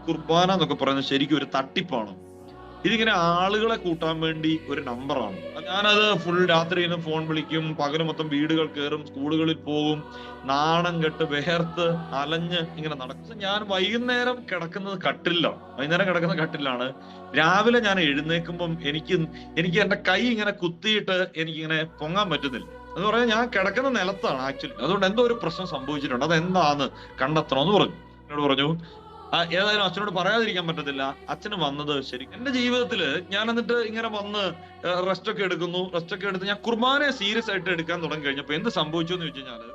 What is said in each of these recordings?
കുർബാന എന്നൊക്കെ പറയുന്നത് ശരിക്കും ഒരു തട്ടിപ്പാണ്. ഇതിങ്ങനെ ആളുകളെ കൂട്ടാൻ വേണ്ടി ഒരു നമ്പറാണ്. ഞാനത് ഫുൾ രാത്രി ഇരുന്ന് ഫോൺ വിളിക്കും, പകല് മൊത്തം വീടുകൾ കയറും, സ്കൂളുകളിൽ പോകും, നാണം കെട്ട് വേർത്ത് അലഞ്ഞ് ഇങ്ങനെ നടക്കും. ഞാൻ വൈകുന്നേരം കിടക്കുന്നത് കട്ടിലാണ്. വൈകുന്നേരം കിടക്കുന്ന കട്ടിലാണ്. രാവിലെ ഞാൻ എഴുന്നേൽക്കുമ്പം എനിക്ക് എന്റെ കൈ ഇങ്ങനെ കുത്തിയിട്ട് എനിക്കിങ്ങനെ പൊങ്ങാൻ പറ്റുന്നില്ല. എന്ന് പറയാൻ ഞാൻ കിടക്കുന്ന നിലത്താണ് ആക്ച്വലി. അതുകൊണ്ട് എന്തോ ഒരു പ്രശ്നം സംഭവിച്ചിട്ടുണ്ട്, അതെന്താന്ന് കണ്ടെത്തണമെന്ന് പറഞ്ഞു. എന്നോട് പറഞ്ഞു ഏതായാലും അച്ഛനോട് പറയാതിരിക്കാൻ പറ്റത്തില്ല. അച്ഛന് വന്നത് ശരി എന്റെ ജീവിതത്തില് ഞാൻ എന്നിട്ട് ഇങ്ങനെ വന്ന് റെസ്റ്റ് ഒക്കെ എടുത്ത് ഞാൻ കുർബാനയെ സീരിയസ് ആയിട്ട് എടുക്കാൻ തുടങ്ങി കഴിഞ്ഞപ്പോ എന്ത് സംഭവിച്ചു എന്ന് ചോദിച്ചു കഴിഞ്ഞാല്,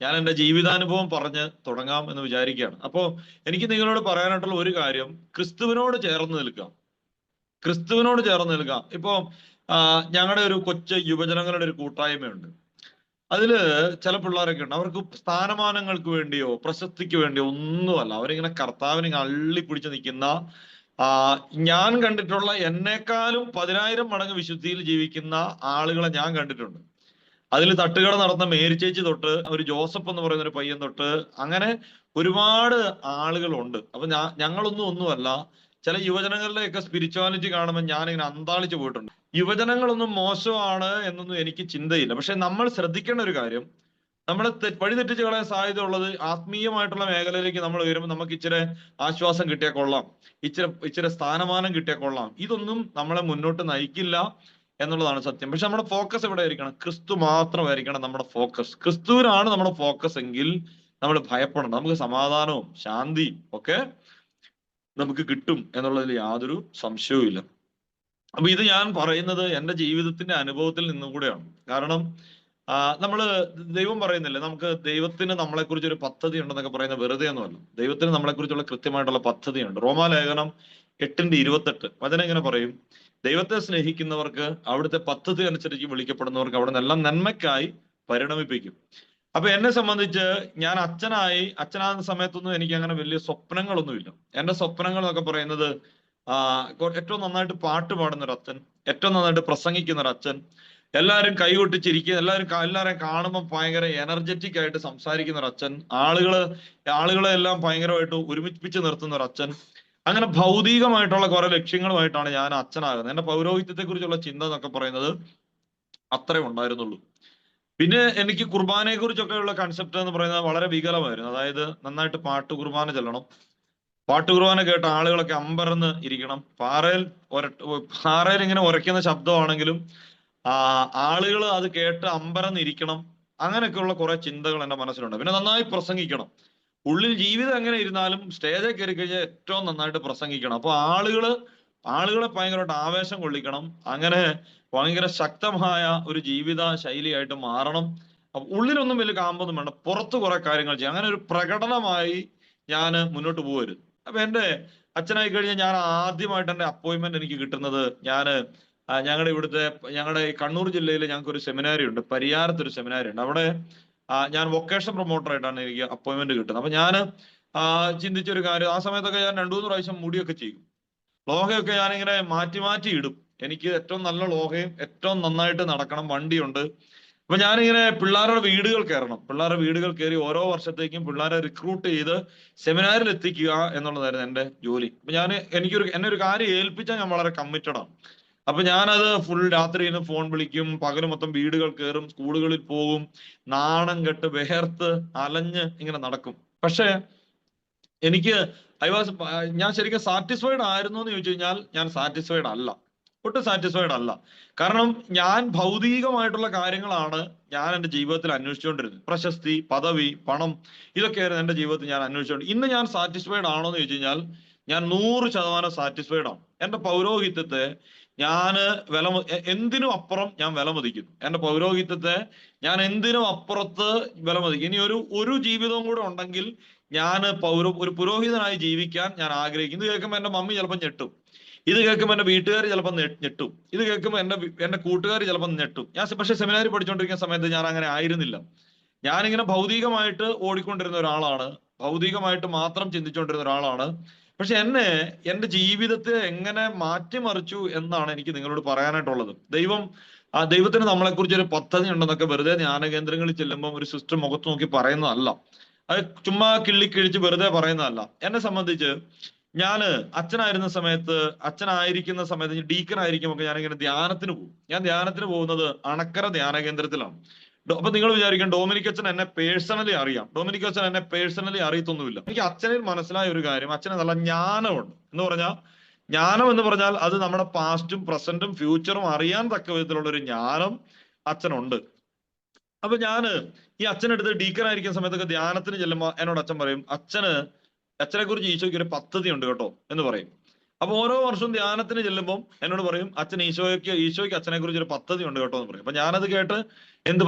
ഞാൻ എന്റെ ജീവിതാനുഭവം പറഞ്ഞ് തുടങ്ങാം എന്ന് വിചാരിക്കുകയാണ്. അപ്പോ എനിക്ക് നിങ്ങളോട് പറയാനായിട്ടുള്ള ഒരു കാര്യം, ക്രിസ്തുവിനോട് ചേർന്ന് നിൽക്കാം. ഇപ്പോ ഞങ്ങളുടെ ഒരു കൊച്ചു യുവജനങ്ങളുടെ ഒരു കൂട്ടായ്മയുണ്ട്. അതില് ചില പിള്ളേരൊക്കെ ഉണ്ട്, അവർക്ക് സ്ഥാനമാനങ്ങൾക്ക് വേണ്ടിയോ പ്രശസ്തിക്ക് വേണ്ടിയോ ഒന്നുമല്ല, അവരിങ്ങനെ കർത്താവിനെ അള്ളിപ്പിടിച്ച് നിൽക്കുന്ന ഞാൻ കണ്ടിട്ടുള്ള എന്നെക്കാളും 10,000 മടങ്ങ് വിശുദ്ധിയിൽ ജീവിക്കുന്ന ആളുകളെ ഞാൻ കണ്ടിട്ടുണ്ട്. അതിൽ തട്ടുകട നടന്ന മേരി ചേച്ചി തൊട്ട് ഒരു ജോസഫ് എന്ന് പറയുന്ന ഒരു പയ്യൻ തൊട്ട് അങ്ങനെ ഒരുപാട് ആളുകളുണ്ട്. അപ്പൊ ഞങ്ങളൊന്നുമല്ല. ചില യുവജനങ്ങളുടെയൊക്കെ സ്പിരിച്വാലിറ്റി കാണുമ്പോൾ ഞാനിങ്ങനെ അന്താളിച്ചു പോയിട്ടുണ്ട്. യുവജനങ്ങളൊന്നും മോശമാണ് എന്നൊന്നും എനിക്ക് ചിന്തയില്ല. പക്ഷെ നമ്മൾ ശ്രദ്ധിക്കേണ്ട ഒരു കാര്യം, നമ്മളെ വഴിതെറ്റിച്ച് കളയാൻ സാധ്യത ഉള്ളത് ആത്മീയമായിട്ടുള്ള മേഖലയിലേക്ക് നമ്മൾ വരുമ്പോൾ നമുക്ക് ഇച്ചിരി ആശ്വാസം കിട്ടിയാൽ കൊള്ളാം, ഇച്ചിരി സ്ഥാനമാനം കിട്ടിയാൽ കൊള്ളാം. ഇതൊന്നും നമ്മളെ മുന്നോട്ട് നയിക്കില്ല എന്നുള്ളതാണ് സത്യം. പക്ഷെ നമ്മുടെ ഫോക്കസ് എവിടെ ആയിരിക്കണം? ക്രിസ്തു മാത്രമായിരിക്കണം നമ്മുടെ ഫോക്കസ്. ക്രിസ്തുവിനാണ് നമ്മുടെ ഫോക്കസ് എങ്കിൽ നമ്മൾ ഭയപ്പെടണം. നമുക്ക് സമാധാനവും ശാന്തിയും ഒക്കെ നമുക്ക് കിട്ടും എന്നുള്ളതിൽ യാതൊരു സംശയവും ഇല്ല. അപ്പൊ ഇത് ഞാൻ പറയുന്നത് എൻ്റെ ജീവിതത്തിന്റെ അനുഭവത്തിൽ നിന്നും കൂടെയാണ്. കാരണം നമ്മള് ദൈവം പറയുന്നില്ലേ, നമുക്ക് ദൈവത്തിന് നമ്മളെക്കുറിച്ച് ഒരു പദ്ധതി ഉണ്ടെന്നൊക്കെ പറയുന്നത് വെറുതെ ഒന്നുമല്ല. ദൈവത്തിന് നമ്മളെക്കുറിച്ചുള്ള കൃത്യമായിട്ടുള്ള പദ്ധതിയുണ്ട്. റോമാലേഖനം 8:28 വചനം ഇങ്ങനെ പറയും, ദൈവത്തെ സ്നേഹിക്കുന്നവർക്ക് അവിടുത്തെ പദ്ധതി അനുസരിച്ച് വിളിക്കപ്പെടുന്നവർക്ക് അവിടെ നിന്നെല്ലാം നന്മയ്ക്കായി പരിണമിപ്പിക്കും. അപ്പൊ എന്നെ സംബന്ധിച്ച് ഞാൻ അച്ഛനാകുന്ന സമയത്തൊന്നും എനിക്ക് അങ്ങനെ വലിയ സ്വപ്നങ്ങളൊന്നുമില്ല. എന്റെ സ്വപ്നങ്ങൾ എന്നൊക്കെ പറയുന്നത് ഏറ്റവും നന്നായിട്ട് പാട്ട് പാടുന്ന ഒരു അച്ഛൻ, ഏറ്റവും നന്നായിട്ട് പ്രസംഗിക്കുന്ന ഒരു അച്ഛൻ, എല്ലാവരും കൈകൊട്ടിച്ചിരിക്കുക, എല്ലാവരെയും കാണുമ്പോൾ ഭയങ്കര എനർജറ്റിക് ആയിട്ട് സംസാരിക്കുന്ന ഒരു അച്ഛൻ, ആളുകളെ എല്ലാം ഭയങ്കരമായിട്ട് ഒരുമിപ്പിച്ച് നിർത്തുന്ന ഒരു അച്ഛൻ. അങ്ങനെ ഭൗതികമായിട്ടുള്ള കുറെ ലക്ഷ്യങ്ങളുമായിട്ടാണ് ഞാൻ അച്ഛനാകുന്നത്. എന്റെ പൗരോഹിത്യത്തെ കുറിച്ചുള്ള ചിന്ത എന്നൊക്കെ പറയുന്നത് അത്രേ ഉണ്ടായിരുന്നുള്ളൂ. പിന്നെ എനിക്ക് കുർബാനയെ കുറിച്ചൊക്കെയുള്ള കൺസെപ്റ്റ് എന്ന് പറയുന്നത് വളരെ വികലമായിരുന്നു. അതായത് നന്നായിട്ട് കുർബാന ചെല്ലണം, കുർബാന കേട്ട ആളുകളൊക്കെ അമ്പരന്ന് ഇരിക്കണം, പാറയിൽ ഇങ്ങനെ ഉരയ്ക്കുന്ന ശബ്ദമാണെങ്കിലും ആളുകൾ അത് കേട്ട് അമ്പരന്നിരിക്കണം. അങ്ങനെയൊക്കെയുള്ള കുറെ ചിന്തകൾ എന്റെ മനസ്സിലുണ്ട്. പിന്നെ നന്നായി പ്രസംഗിക്കണം. ഉള്ളിൽ ജീവിതം എങ്ങനെ ഇരുന്നാലും സ്റ്റേജിൽ കയറി കഴിഞ്ഞാൽ ഏറ്റവും നന്നായിട്ട് പ്രസംഗിക്കണം. അപ്പൊ ആളുകളെ ഭയങ്കരമായിട്ട് ആവേശം കൊള്ളിക്കണം. അങ്ങനെ ഭയങ്കര ശക്തമായ ഒരു ജീവിത ശൈലിയായിട്ട് മാറണം. അപ്പൊ ഉള്ളിലൊന്നും വലിയ കാമ്പൊന്നും വേണ്ട, പുറത്ത് കുറെ കാര്യങ്ങൾ ചെയ്യാം. അങ്ങനെ ഒരു പ്രകടനമായി ഞാൻ മുന്നോട്ട് പോകരുത്. അപ്പൊ എന്റെ അച്ഛനായി കഴിഞ്ഞാൽ ഞാൻ ആദ്യമായിട്ട് എന്റെ അപ്പോയിന്റ്മെന്റ് എനിക്ക് കിട്ടുന്നത്, ഞങ്ങളുടെ ഈ കണ്ണൂർ ജില്ലയിൽ ഞങ്ങൾക്ക് ഒരു സെമിനാരി ഉണ്ട്, പരിയാരത്ത് ഒരു സെമിനാരി ഉണ്ട്. അവിടെ ഞാൻ വൊക്കേഷൻ പ്രൊമോട്ടറായിട്ടാണ് എനിക്ക് അപ്പോയിന്റ്മെന്റ് കിട്ടുന്നത്. അപ്പൊ ഞാൻ ചിന്തിച്ചൊരു കാര്യം, ആ സമയത്തൊക്കെ ഞാൻ 2-3 പ്രാവശ്യം മുടിയൊക്കെ ചെയ്യും. ലോഹയൊക്കെ ഞാനിങ്ങനെ മാറ്റി ഇടും. എനിക്ക് ഏറ്റവും നല്ല ലോഹയും ഏറ്റവും നന്നായിട്ട് നടക്കണം, വണ്ടിയുണ്ട്. അപ്പൊ ഞാനിങ്ങനെ പിള്ളേരുടെ വീടുകൾ കയറി ഓരോ വർഷത്തേക്കും പിള്ളേരെ റിക്രൂട്ട് ചെയ്ത് സെമിനാറിൽ എത്തിക്കുക എന്നുള്ളതായിരുന്നു എന്റെ ജോലി. അപ്പൊ എന്നെ ഒരു കാര്യം ഏൽപ്പിച്ചാൽ ഞാൻ വളരെ കമ്മിറ്റഡ് ആണ്. അപ്പൊ ഞാനത് ഫുൾ രാത്രി ഇരുന്ന് ഫോൺ വിളിക്കും, പകല് മൊത്തം വീടുകൾ കയറും, സ്കൂളുകളിൽ പോകും, നാണം കെട്ട് വേർത്ത് അലഞ്ഞ് ഇങ്ങനെ നടക്കും. പക്ഷെ എനിക്ക് ഞാൻ ശരിക്കും സാറ്റിസ്ഫൈഡ് ആയിരുന്നു എന്ന് ചോദിച്ചു കഴിഞ്ഞാൽ ഞാൻ സാറ്റിസ്ഫൈഡ് അല്ല, ഒട്ടും സാറ്റിസ്ഫൈഡ് അല്ല. കാരണം ഞാൻ ഭൗതികമായിട്ടുള്ള കാര്യങ്ങളാണ് ഞാൻ എൻ്റെ ജീവിതത്തിൽ അന്വേഷിച്ചുകൊണ്ടിരുന്നത്. പ്രശസ്തി, പദവി, പണം, ഇതൊക്കെയായിരുന്നു എൻ്റെ ജീവിതത്തിൽ ഞാൻ അന്വേഷിച്ചുകൊണ്ട്. ഇന്ന് ഞാൻ സാറ്റിസ്ഫൈഡ് ആണോ എന്ന് ചോദിച്ചു കഴിഞ്ഞാൽ ഞാൻ 100% സാറ്റിസ്ഫൈഡ് ആണ്. എൻ്റെ പൗരോഹിത്യത്തെ എന്തിനും അപ്പുറം ഞാൻ വിലമതിക്കുന്നു. എൻ്റെ പൗരോഹിത്യത്തെ ഞാൻ എന്തിനും അപ്പുറത്ത് വിലമതിക്കും. ഇനി ഒരു ജീവിതവും കൂടെ ഉണ്ടെങ്കിൽ ഞാൻ ഒരു പുരോഹിതനായി ജീവിക്കാൻ ഞാൻ ആഗ്രഹിക്കുന്നു. ഇത് കേൾക്കുമ്പോൾ എൻ്റെ മമ്മി ചിലപ്പോൾ ഞെട്ടും, ഇത് കേൾക്കുമ്പോൾ എൻ്റെ വീട്ടുകാർ ചിലപ്പോൾ ഞെട്ടും, ഇത് കേൾക്കുമ്പോൾ എൻ്റെ കൂട്ടുകാർ ചിലപ്പോൾ ഞെട്ടും. ഞാൻ പക്ഷെ സെമിനാരി പഠിച്ചുകൊണ്ടിരിക്കുന്ന സമയത്ത് ഞാൻ അങ്ങനെ ആയിരുന്നില്ല. ഞാനിങ്ങനെ ഭൗതികമായിട്ട് ഓടിക്കൊണ്ടിരുന്ന ഒരാളാണ്, ഭൗതികമായിട്ട് മാത്രം ചിന്തിച്ചുകൊണ്ടിരുന്ന ഒരാളാണ്. പക്ഷെ എൻ്റെ ജീവിതത്തെ എങ്ങനെ മാറ്റിമറിച്ചു എന്നാണ് എനിക്ക് നിങ്ങളോട് പറയാനായിട്ടുള്ളത്. ദൈവത്തിന് നമ്മളെക്കുറിച്ച് ഒരു പദ്ധതി ഉണ്ടെന്നൊക്കെ വെറുതെ ധ്യാന കേന്ദ്രങ്ങളിൽ ചെല്ലുമ്പോൾ ഒരു സിസ്റ്റർ മുഖത്ത് നോക്കി പറയുന്നതല്ല. അത് ചുമ്മാ കിള്ളിക്കിഴിച്ച് വെറുതെ പറയുന്നതല്ല. എന്നെ സംബന്ധിച്ച് ഞാന് അച്ഛനായിരിക്കുന്ന സമയത്ത് ഡീക്കൺ ആയിരിക്കുമ്പോൾ ഞാനിങ്ങനെ ധ്യാനത്തിന് പോകും. ഞാൻ ധ്യാനത്തിന് പോകുന്നത് അണക്കര ധ്യാന കേന്ദ്രത്തിലാണ്. അപ്പൊ നിങ്ങൾ വിചാരിക്കും ഡൊമിനിക് അച്ഛൻ എന്നെ പേഴ്സണലി അറിയാം. ഡൊമിനിക് അച്ഛൻ എന്നെ പേഴ്സണലി അറിയത്തൊന്നുമില്ല. എനിക്ക് അച്ഛനിൽ മനസ്സിലായ ഒരു കാര്യം, അച്ഛന് നല്ല ജ്ഞാനമുണ്ട്. ജ്ഞാനം എന്ന് പറഞ്ഞാൽ അത് നമ്മുടെ പാസ്റ്റും പ്രസന്റും ഫ്യൂച്ചറും അറിയാൻ തക്ക വിധത്തിലുള്ള ഒരു ജ്ഞാനം അച്ഛനുണ്ട്. അപ്പൊ ഈ അച്ഛനടുത്ത് ഡീക്കൺ ആയിരിക്കുന്ന സമയത്തൊക്കെ ധ്യാനത്തിന് ചെല്ലുമ്പോൾ എന്നോട് അച്ഛൻ പറയും, അച്ഛനെ കുറിച്ച് ഈശോയ്ക്ക് ഒരു പദ്ധതി ഉണ്ട് കേട്ടോ എന്ന് പറയും. അപ്പൊ ഓരോ വർഷവും ധ്യാനത്തിന് ചെല്ലുമ്പോൾ എന്നോട് പറയും, ഈശോയ്ക്ക് അച്ഛനെ കുറിച്ച് ഒരു പദ്ധതി ഉണ്ട് കേട്ടോ എന്ന് പറയും. അപ്പൊ ഞാനത് കേട്ട് എന്ത്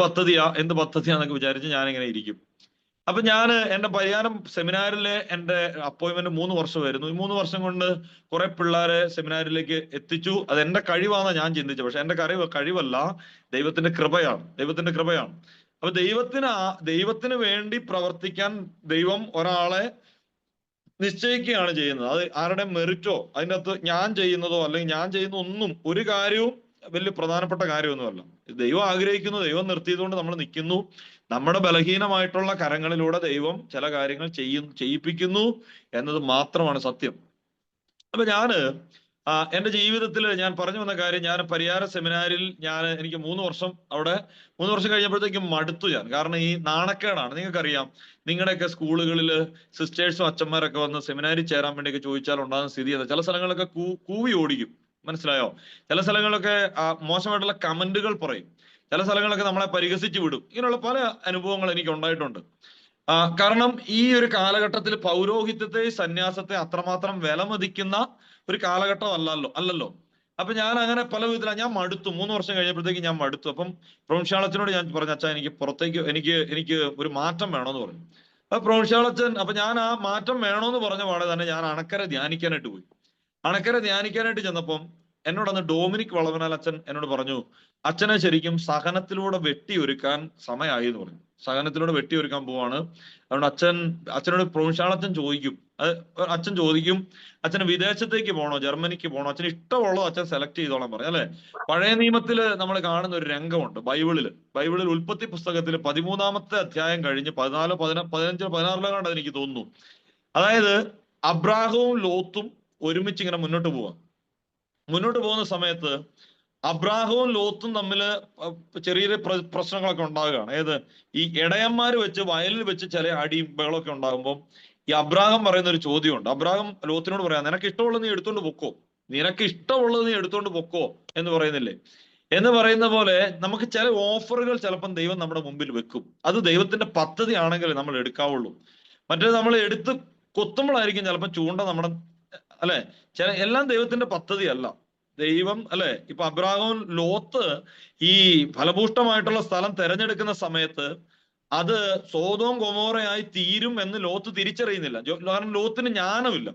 പദ്ധതിയാന്നൊക്കെ വിചാരിച്ച് ഞാനിങ്ങനെ ഇരിക്കും. അപ്പൊ എന്റെ പരിയാരം സെമിനാറിലെ എന്റെ അപ്പോയിന്റ്മെന്റ് 3 വർഷമായിരുന്നു. ഈ 3 വർഷം കൊണ്ട് കുറെ പിള്ളേരെ സെമിനാറിലേക്ക് എത്തിച്ചു. അത് എന്റെ കഴിവാണെന്ന് ഞാൻ ചിന്തിച്ചു. പക്ഷെ എന്റെ കഴിവല്ല, ദൈവത്തിന്റെ കൃപയാണ്. അപ്പൊ ദൈവത്തിന് വേണ്ടി പ്രവർത്തിക്കാൻ ദൈവം ഒരാളെ നിശ്ചയിക്കുകയാണ് ചെയ്യുന്നത്. അത് ആരുടെ മെറിറ്റോ അതിൻ്റെ അകത്ത് ഞാൻ ചെയ്യുന്നതോ അല്ലെങ്കിൽ ഞാൻ ചെയ്യുന്ന ഒന്നും ഒരു കാര്യവും വലിയ പ്രധാനപ്പെട്ട കാര്യമൊന്നുമല്ല. ദൈവം ആഗ്രഹിക്കുന്നു, ദൈവം നിർത്തിയതുകൊണ്ട് നമ്മൾ നിൽക്കുന്നു. നമ്മുടെ ബലഹീനമായിട്ടുള്ള കരങ്ങളിലൂടെ ദൈവം ചില കാര്യങ്ങൾ ചെയ്യിപ്പിക്കുന്നു എന്നത് മാത്രമാണ് സത്യം. അപ്പൊ എന്റെ ജീവിതത്തിൽ ഞാൻ പറഞ്ഞു വന്ന കാര്യം, ഞാൻ പരിയാര സെമിനാരിൽ എനിക്ക് 3 വർഷം കഴിഞ്ഞപ്പോഴത്തേക്കും മടുത്തു ഞാൻ. കാരണം ഈ നാണക്കേടാണ്. നിങ്ങൾക്കറിയാം, നിങ്ങളുടെയൊക്കെ സ്കൂളുകളിൽ സിസ്റ്റേഴ്സും അച്ഛന്മാരൊക്കെ വന്ന് സെമിനാരിൽ ചേരാൻ വേണ്ടിയൊക്കെ ചോദിച്ചാൽ ഉണ്ടാകുന്ന സ്ഥിതി എന്താ? ചില സ്ഥലങ്ങളിലൊക്കെ കൂവി ഓടിക്കും. മനസ്സിലായോ? ചില സ്ഥലങ്ങളിലൊക്കെ മോശമായിട്ടുള്ള കമന്റുകൾ പറയും. ചില സ്ഥലങ്ങളൊക്കെ നമ്മളെ പരിഹസിച്ച് വിടും. ഇങ്ങനെയുള്ള പല അനുഭവങ്ങൾ എനിക്ക് ഉണ്ടായിട്ടുണ്ട്. കാരണം ഈ ഒരു കാലഘട്ടത്തിൽ പൗരോഹിത്യത്തെ, സന്യാസത്തെ അത്രമാത്രം വിലമതിക്കുന്ന ഒരു കാലഘട്ടം അല്ലല്ലോ. അപ്പൊ ഞാൻ അങ്ങനെ പല വിധത്തിലാണ് ഞാൻ മടുത്തു. 3 വർഷം കഴിഞ്ഞപ്പോഴത്തേക്ക് ഞാൻ മടുത്തു. അപ്പം പ്രൊവിൻഷ്യാളച്ചനോട് ഞാൻ പറഞ്ഞു, അച്ഛാ എനിക്ക് ഒരു മാറ്റം വേണമെന്ന് പറഞ്ഞു. അപ്പൊ പ്രൊവിൻഷ്യാളച്ചൻ, അപ്പൊ ഞാൻ ആ മാറ്റം വേണമെന്ന് പറഞ്ഞ പാടെ തന്നെ ഞാൻ അണക്കര ധ്യാനിക്കാനായിട്ട് പോയി. അണക്കര ധ്യാനിക്കാനായിട്ട് ചെന്നപ്പം എന്നോടന്ന് ഡൊമിനിക് വളവനാൽ അച്ഛൻ എന്നോട് പറഞ്ഞു, അച്ഛനെ ശരിക്കും സഹനത്തിലൂടെ വെട്ടിയൊരുക്കാൻ സമയമായി എന്ന് പറഞ്ഞു. സഹനത്തിലൂടെ വെട്ടിയൊരുക്കാൻ പോവാണ്. അതുകൊണ്ട് അച്ഛനോട് പ്രൊവിൻഷ്യാളച്ചൻ ചോദിക്കും, അച്ഛന് വിദേശത്തേക്ക് പോകണോ, ജർമ്മനിക്ക് പോകണോ, അച്ഛന് ഇഷ്ടമുള്ളത് അച്ഛൻ സെലക്ട് ചെയ്തോളാൻ പറഞ്ഞു. അല്ലെ? പഴയ നിയമത്തില് നമ്മൾ കാണുന്ന ഒരു രംഗമുണ്ട് ബൈബിളിൽ ഉൽപ്പത്തി പുസ്തകത്തിൽ 13-ാമത്തെ അധ്യായം കഴിഞ്ഞ് 14, 15, 16 എനിക്ക് തോന്നുന്നു. അതായത് അബ്രാഹവും ലോത്തും ഒരുമിച്ച് ഇങ്ങനെ മുന്നോട്ട് പോകുന്ന സമയത്ത് അബ്രാഹവും ലോത്തും തമ്മിൽ ചെറിയ പ്രശ്നങ്ങളൊക്കെ ഉണ്ടാവുകയാണ്. ഈ ഇടയന്മാര് വെച്ച് വയലിൽ വെച്ച് ചില അടിയും ബഹളമൊക്കെ ഉണ്ടാകുമ്പോൾ ഈ അബ്രാഹം പറയുന്ന ഒരു ചോദ്യമുണ്ട്. അബ്രാഹം ലോത്തിനോട് പറയാം, നിനക്ക് ഇഷ്ടമുള്ളത് നീ എടുത്തോണ്ട് പൊക്കോ എന്ന് പറയുന്നില്ലേ? എന്ന് പറയുന്ന പോലെ നമുക്ക് ചില ഓഫറുകൾ ചിലപ്പം ദൈവം നമ്മുടെ മുമ്പിൽ വെക്കും. അത് ദൈവത്തിന്റെ പദ്ധതി ആണെങ്കിൽ നമ്മൾ എടുക്കാവുള്ളൂ. മറ്റേത് നമ്മൾ എടുത്ത് കൊത്തുമ്പോഴായിരിക്കും ചിലപ്പോൾ ചൂണ്ട നമ്മുടെ, അല്ലെ? എല്ലാം ദൈവത്തിന്റെ പദ്ധതി അല്ല. ദൈവം, അല്ലെ? ഇപ്പൊ അബ്രാഹം ലോത്ത് ഈ ഫലഭൂഷ്ടമായിട്ടുള്ള സ്ഥലം തിരഞ്ഞെടുക്കുന്ന സമയത്ത് അത് സോദോം ഗൊമോറയായി തീരും എന്ന് ലോത്ത് തിരിച്ചറിയുന്നില്ല. കാരണം ലോത്തിന് ജ്ഞാനമില്ല.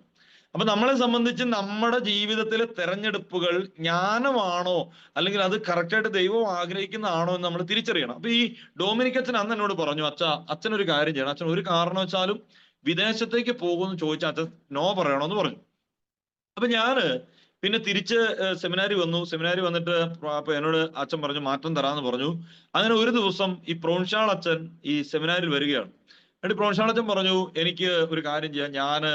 അപ്പൊ നമ്മളെ സംബന്ധിച്ച് നമ്മുടെ ജീവിതത്തിലെ തെരഞ്ഞെടുപ്പുകൾ ജ്ഞാനമാണോ അല്ലെങ്കിൽ അത് കറക്റ്റായിട്ട് ദൈവം ആഗ്രഹിക്കുന്നതാണോ എന്ന് നമ്മൾ തിരിച്ചറിയണം. അപ്പൊ ഈ ഡൊമിനിക് അച്ഛൻ അന്ന് എന്നോട് പറഞ്ഞു, അച്ഛനൊരു കാര്യം ചെയ്യണം, അച്ഛൻ ഒരു കാരണവശാലും വിദേശത്തേക്ക് പോകുമെന്ന് ചോദിച്ചാൽ അച്ഛൻ നോ പറയണമെന്ന് പറഞ്ഞു. അപ്പൊ പിന്നെ തിരിച്ച് സെമിനാരി വന്നിട്ട് അപ്പൊ എന്നോട് അച്ഛൻ പറഞ്ഞു മാറ്റം തരാന്ന് പറഞ്ഞു. അങ്ങനെ ഒരു ദിവസം ഈ പ്രൊവിൻഷ്യാൾ അച്ഛൻ ഈ സെമിനാരിൽ വരികയാണ്. എന്നിട്ട് പ്രൊവിൻഷ്യാൾ അച്ഛൻ പറഞ്ഞു, എനിക്ക് ഒരു കാര്യം ചെയ്യാം,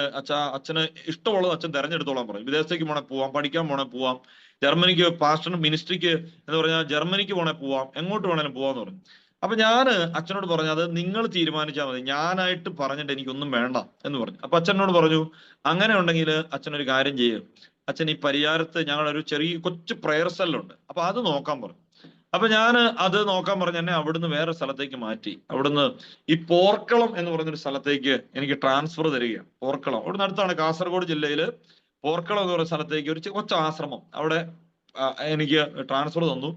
അച്ഛന് ഇഷ്ടമുള്ളത് അച്ഛൻ തെരഞ്ഞെടുത്തോളാൻ പറഞ്ഞു. വിദേശത്തേക്ക് പോവാം, പഠിക്കാൻ പോവാം, ജർമ്മനിക്ക് പാസ്റ്റർ മിനിസ്ട്രിക്ക് എന്ന് പറഞ്ഞാൽ ജർമ്മനിക്ക് പോവാം, എങ്ങോട്ട് വേണേലും പോവാന്ന് പറഞ്ഞു. അപ്പൊ അച്ഛനോട് പറഞ്ഞു, അത് നിങ്ങൾ തീരുമാനിച്ചാൽ മതി, ഞാനായിട്ട് പറഞ്ഞിട്ട് എനിക്കൊന്നും വേണ്ട എന്ന് പറഞ്ഞു. അപ്പൊ അച്ഛനോട് പറഞ്ഞു, അങ്ങനെ ഉണ്ടെങ്കിൽ അച്ഛനൊരു കാര്യം ചെയ്യും, അച്ഛൻ ഈ പരിയാരത്ത് ഞങ്ങളൊരു കൊച്ചു പ്രയർ സെല്ലുണ്ട്, അപ്പൊ അത് നോക്കാൻ പറഞ്ഞു. അപ്പൊ അത് നോക്കാൻ പറഞ്ഞ് എന്നെ അവിടുന്ന് വേറെ സ്ഥലത്തേക്ക് മാറ്റി. അവിടുന്ന് ഈ പോർക്കളം എന്ന് പറയുന്നൊരു സ്ഥലത്തേക്ക് എനിക്ക് ട്രാൻസ്ഫർ തരികയാണ്. പോർക്കളം അവിടുന്ന് അടുത്താണ്, കാസർഗോഡ് ജില്ലയില് പോർക്കളം എന്ന് പറയുന്ന സ്ഥലത്തേക്ക് ഒരു കൊച്ചു ആശ്രമം, അവിടെ എനിക്ക് ട്രാൻസ്ഫർ തന്നു.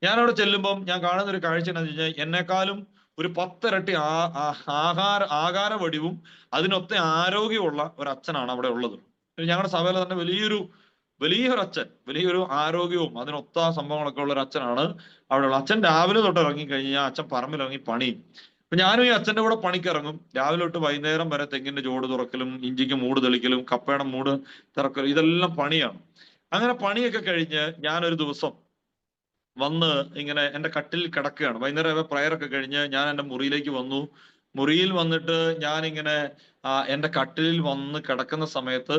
ഞാൻ അവിടെ ചെല്ലുമ്പം ഞാൻ കാണുന്ന ഒരു കാഴ്ച എന്താണെന്ന് വെച്ച് കഴിഞ്ഞാൽ, എന്നെക്കാളും ഒരു 10 ഇരട്ടി ആകാര വടിവും അതിനൊത്ത ആരോഗ്യമുള്ള ഒരു അച്ഛനാണ് അവിടെ ഉള്ളത്. ഞങ്ങളുടെ സഭയിലെ തന്നെ വലിയൊരു അച്ഛൻ, വലിയൊരു ആരോഗ്യവും അതിനൊത്ത സംഭവങ്ങളൊക്കെ ഉള്ള ഒരു അച്ഛനാണ് അവിടെ ഉള്ളത്. അച്ഛൻ രാവിലെ തൊട്ട് ഇറങ്ങിക്കഴിഞ്ഞാൽ അച്ഛൻ പറമ്പിലിറങ്ങി പണിയും. അപ്പൊ ഞാനും ഈ അച്ഛന്റെ കൂടെ പണിക്കിറങ്ങും. രാവിലെ തൊട്ട് വൈകുന്നേരം വരെ തെങ്ങിന്റെ ചോട് തുറക്കലും ഇഞ്ചിക്ക് മൂട് തെളിക്കലും കപ്പയുടെ മൂട് തുറക്കലും ഇതെല്ലാം പണിയാണ്. അങ്ങനെ പണിയൊക്കെ കഴിഞ്ഞ് ഞാനൊരു ദിവസം വന്ന് ഇങ്ങനെ എന്റെ കട്ടിൽ കിടക്കുകയാണ്. വൈകുന്നേരം പ്രയറൊക്കെ കഴിഞ്ഞ് ഞാൻ എന്റെ മുറിയിലേക്ക് വന്നു. മുറിയിൽ വന്നിട്ട് ഞാനിങ്ങനെ എന്റെ കട്ടിലിൽ വന്ന് കിടക്കുന്ന സമയത്ത്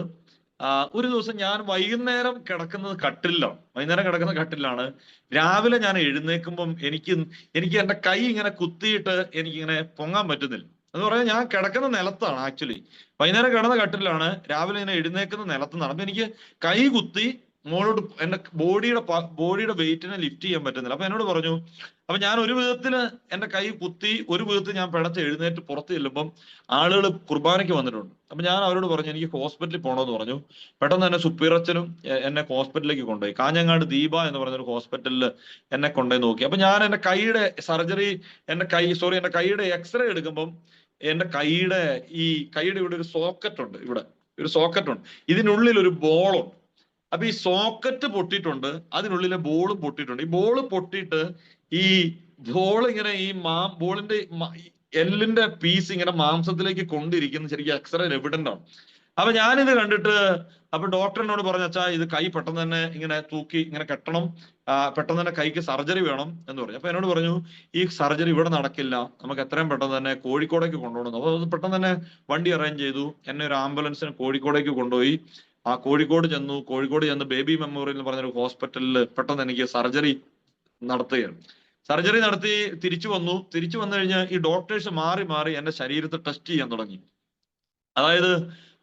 ഒരു ദിവസം ഞാൻ വൈകുന്നേരം കിടക്കുന്നത് കട്ടിലാണ്. വൈകുന്നേരം കിടക്കുന്ന കട്ടിലാണ്. രാവിലെ ഞാൻ എഴുന്നേൽക്കുമ്പം എനിക്ക് എന്റെ കൈ ഇങ്ങനെ കുത്തിയിട്ട് എനിക്കിങ്ങനെ പൊങ്ങാൻ പറ്റുന്നില്ല. എന്ന് പറഞ്ഞാൽ ഞാൻ കിടക്കുന്ന നിലത്താണ് ആക്ച്വലി. വൈകുന്നേരം കിടന്ന കട്ടിലാണ്, രാവിലെ ഇങ്ങനെ എഴുന്നേൽക്കുന്ന നിലത്തുനിന്നാണ്. അപ്പൊ എനിക്ക് കൈ കുത്തി മോളോട് എന്റെ ബോഡിയുടെ വെയിറ്റിനെ ലിഫ്റ്റ് ചെയ്യാൻ പറ്റുന്നില്ല. അപ്പൊ എന്നോട് പറഞ്ഞു, അപ്പൊ ഞാൻ ഒരു വിധത്തില് എന്റെ കൈ കുത്തി ഒരു വിധത്തിൽ ഞാൻ പിടച്ച് എഴുന്നേറ്റ് പുറത്ത് ചെല്ലുമ്പം ആളുകൾ കുർബാനയ്ക്ക് വന്നിട്ടുണ്ട്. അപ്പൊ ഞാൻ അവരോട് പറഞ്ഞു എനിക്ക് ഹോസ്പിറ്റലിൽ പോകണമെന്ന് പറഞ്ഞു. പെട്ടെന്ന് തന്നെ സുപ്പീറച്ചനും എന്നെ ഹോസ്പിറ്റലിലേക്ക് കൊണ്ടുപോയി. കാഞ്ഞങ്ങാട് ദീപ എന്ന് പറഞ്ഞൊരു ഹോസ്പിറ്റലിൽ എന്നെ കൊണ്ടുപോയി നോക്കി. അപ്പൊ ഞാൻ എന്റെ കൈയുടെ സർജറി, എന്റെ കൈയുടെ എക്സ്റേ എടുക്കുമ്പം എന്റെ കൈയുടെ ഇവിടെ ഒരു സോക്കറ്റ് ഉണ്ട്. ഇവിടെ ഒരു സോക്കറ്റ് ഉണ്ട്. ഇതിനുള്ളിൽ ഒരു ബോളുണ്ട്. അപ്പൊ ഈ സോക്കറ്റ് പൊട്ടിയിട്ടുണ്ട്, അതിനുള്ളിലെ ബോളും പൊട്ടിയിട്ടുണ്ട്. ഈ ബോള് പൊട്ടിയിട്ട് ഈ ബോൾ ഇങ്ങനെ ബോളിന്റെ എല്ലിന്റെ പീസ് ഇങ്ങനെ മാംസത്തിലേക്ക് കൊണ്ടിരിക്കുന്ന ശരിക്കും എക്സ്റേ എവിഡന്റ് ആണ്. അപ്പൊ ഞാനിത് കണ്ടിട്ട് അപ്പൊ ഡോക്ടറിനോട് പറഞ്ഞു, അച്ഛാ ഇത് കൈ പെട്ടെന്ന് തന്നെ ഇങ്ങനെ തൂക്കി ഇങ്ങനെ കെട്ടണം, പെട്ടെന്ന് തന്നെ കൈക്ക് സർജറി വേണം എന്ന് പറഞ്ഞു. അപ്പൊ എന്നോട് പറഞ്ഞു ഈ സർജറി ഇവിടെ നടക്കില്ല, നമുക്ക് എത്രയും പെട്ടെന്ന് തന്നെ കോഴിക്കോടേക്ക് കൊണ്ടുപോകണം. അപ്പൊ പെട്ടെന്ന് തന്നെ വണ്ടി അറേഞ്ച് ചെയ്തു. എന്നെ ഒരു ആംബുലൻസിന് കോഴിക്കോടേക്ക് കൊണ്ടുപോയി. കോഴിക്കോട് ചെന്ന് ബേബി മെമ്മോറിയൽ എന്ന് പറഞ്ഞൊരു ഹോസ്പിറ്റലിൽ പെട്ടെന്ന് എനിക്ക് സർജറി നടത്തുകയാണ്. സർജറി നടത്തി തിരിച്ചു വന്നു കഴിഞ്ഞ് ഈ ഡോക്ടേഴ്സ് മാറി മാറി എന്റെ ശരീരത്തെ ടെസ്റ്റ് ചെയ്യാൻ തുടങ്ങി. അതായത്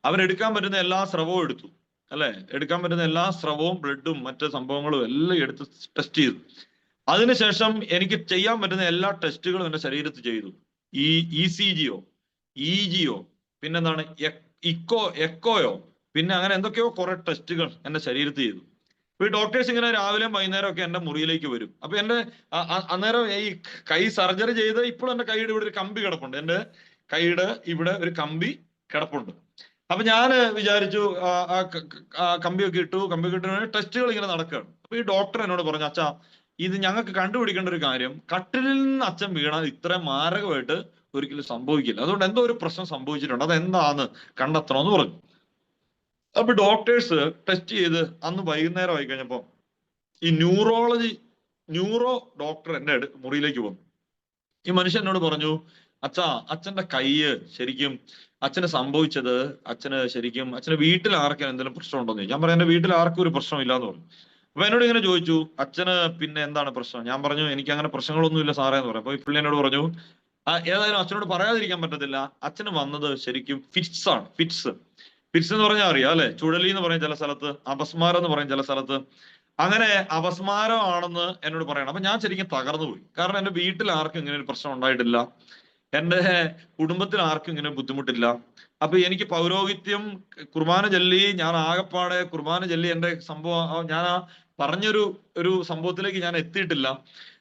അവരെടുക്കാൻ പറ്റുന്ന എല്ലാ സ്രവവും എടുത്തു, അല്ലെ? എടുക്കാൻ പറ്റുന്ന എല്ലാ സ്രവവും, ബ്ലഡും മറ്റ് സംഭവങ്ങളും എല്ലാം എടുത്ത് ടെസ്റ്റ് ചെയ്തു. അതിനുശേഷം എനിക്ക് ചെയ്യാൻ പറ്റുന്ന എല്ലാ ടെസ്റ്റുകളും എന്റെ ശരീരത്തിൽ ചെയ്തു. ഈ ECGയോ EGയോ പിന്നെന്താണ് എക്കോയോ പിന്നെ അങ്ങനെ എന്തൊക്കെയോ കുറെ ടെസ്റ്റുകൾ എന്റെ ശരീരത്തിൽ ചെയ്തു. ഇപ്പൊ ഈ ഡോക്ടേഴ്സ് ഇങ്ങനെ രാവിലെയും വൈകുന്നേരം ഒക്കെ എന്റെ മുറിയിലേക്ക് വരും. അപ്പൊ എന്റെ അന്നേരം ഈ കൈ സർജറി ചെയ്ത് ഇപ്പോഴും എന്റെ കൈയുടെ ഇവിടെ ഒരു കമ്പി കിടപ്പുണ്ട്. എന്റെ കൈയുടെ ഇവിടെ ഒരു കമ്പി കിടപ്പുണ്ട്. അപ്പൊ ഞാൻ വിചാരിച്ചു കമ്പിയൊക്കെ ഇട്ടു ടെസ്റ്റുകൾ ഇങ്ങനെ നടക്കുകയാണ്. അപ്പൊ ഈ ഡോക്ടർ എന്നോട് പറഞ്ഞു, അച്ഛാ ഇത് ഞങ്ങൾക്ക് കണ്ടുപിടിക്കേണ്ട ഒരു കാര്യം, കട്ടിലിൽ നിന്ന് അച്ഛൻ വീണാൽ ഇത്രയും മാരകമായിട്ട് ഒരിക്കലും സംഭവിക്കില്ല, അതുകൊണ്ട് എന്തോ ഒരു പ്രശ്നം സംഭവിച്ചിട്ടുണ്ട്, അതെന്താന്ന് കണ്ടെത്തണമെന്ന് പറഞ്ഞു. അപ്പൊ ഡോക്ടേഴ്സ് ടെസ്റ്റ് ചെയ്ത് അന്ന് വൈകുന്നേരം ആയി കഴിഞ്ഞപ്പോ ഈ ന്യൂറോ ഡോക്ടർ എന്റെ മുറിയിലേക്ക് വന്നു. ഈ മനുഷ്യൻ എന്നോട് പറഞ്ഞു, അച്ഛന്റെ കൈയ്യ് ശരിക്കും അച്ഛന് സംഭവിച്ചത് അച്ഛന് വീട്ടിൽ ആർക്കും എന്തെങ്കിലും പ്രശ്നമുണ്ടോന്ന് ചോദിച്ചു. ഞാൻ പറഞ്ഞു എന്റെ വീട്ടിൽ ആർക്കും ഒരു പ്രശ്നമില്ല എന്ന് പറഞ്ഞു. അപ്പൊ എന്നോട് ഇങ്ങനെ ചോദിച്ചു, അച്ഛന് പിന്നെ എന്താണ് പ്രശ്നം? ഞാൻ പറഞ്ഞു എനിക്ക് അങ്ങനെ പ്രശ്നങ്ങളൊന്നും ഇല്ല സാറേ എന്ന് പറഞ്ഞു. അപ്പൊ ഈ പുള്ളി എന്നോട് പറഞ്ഞു, ഏതായാലും അച്ഛനോട് പറയാതിരിക്കാൻ പറ്റത്തില്ല, അച്ഛന് വന്നത് ശരിക്കും ഫിറ്റ്സ് ആണ്. ഫിറ്റ്സ് എന്ന് പറഞ്ഞാൽ അറിയാം അല്ലെ? ചുഴലി എന്ന് പറയും ചില സ്ഥലത്ത്, അപസ്മാരം എന്ന് പറയും ചില സ്ഥലത്ത്. അങ്ങനെ അപസ്മാരം ആണെന്ന് എന്നോട് പറയണം. അപ്പൊ ഞാൻ ശരിക്കും തകർന്നു പോയി. കാരണം എന്റെ വീട്ടിൽ ആർക്കും ഇങ്ങനെ ഒരു പ്രശ്നം ഉണ്ടായിട്ടില്ല, എന്റെ കുടുംബത്തിൽ ആർക്കും ഇങ്ങനെ ബുദ്ധിമുട്ടില്ല. അപ്പൊ എനിക്ക് പൗരോഹിത്യം കുർബാന ചൊല്ലി ഞാൻ ആകപ്പാടെ കുർബാന ചൊല്ലി എന്റെ സംഭവം ഞാൻ പറഞ്ഞൊരു സംഭവത്തിലേക്ക് ഞാൻ എത്തിയിട്ടില്ല.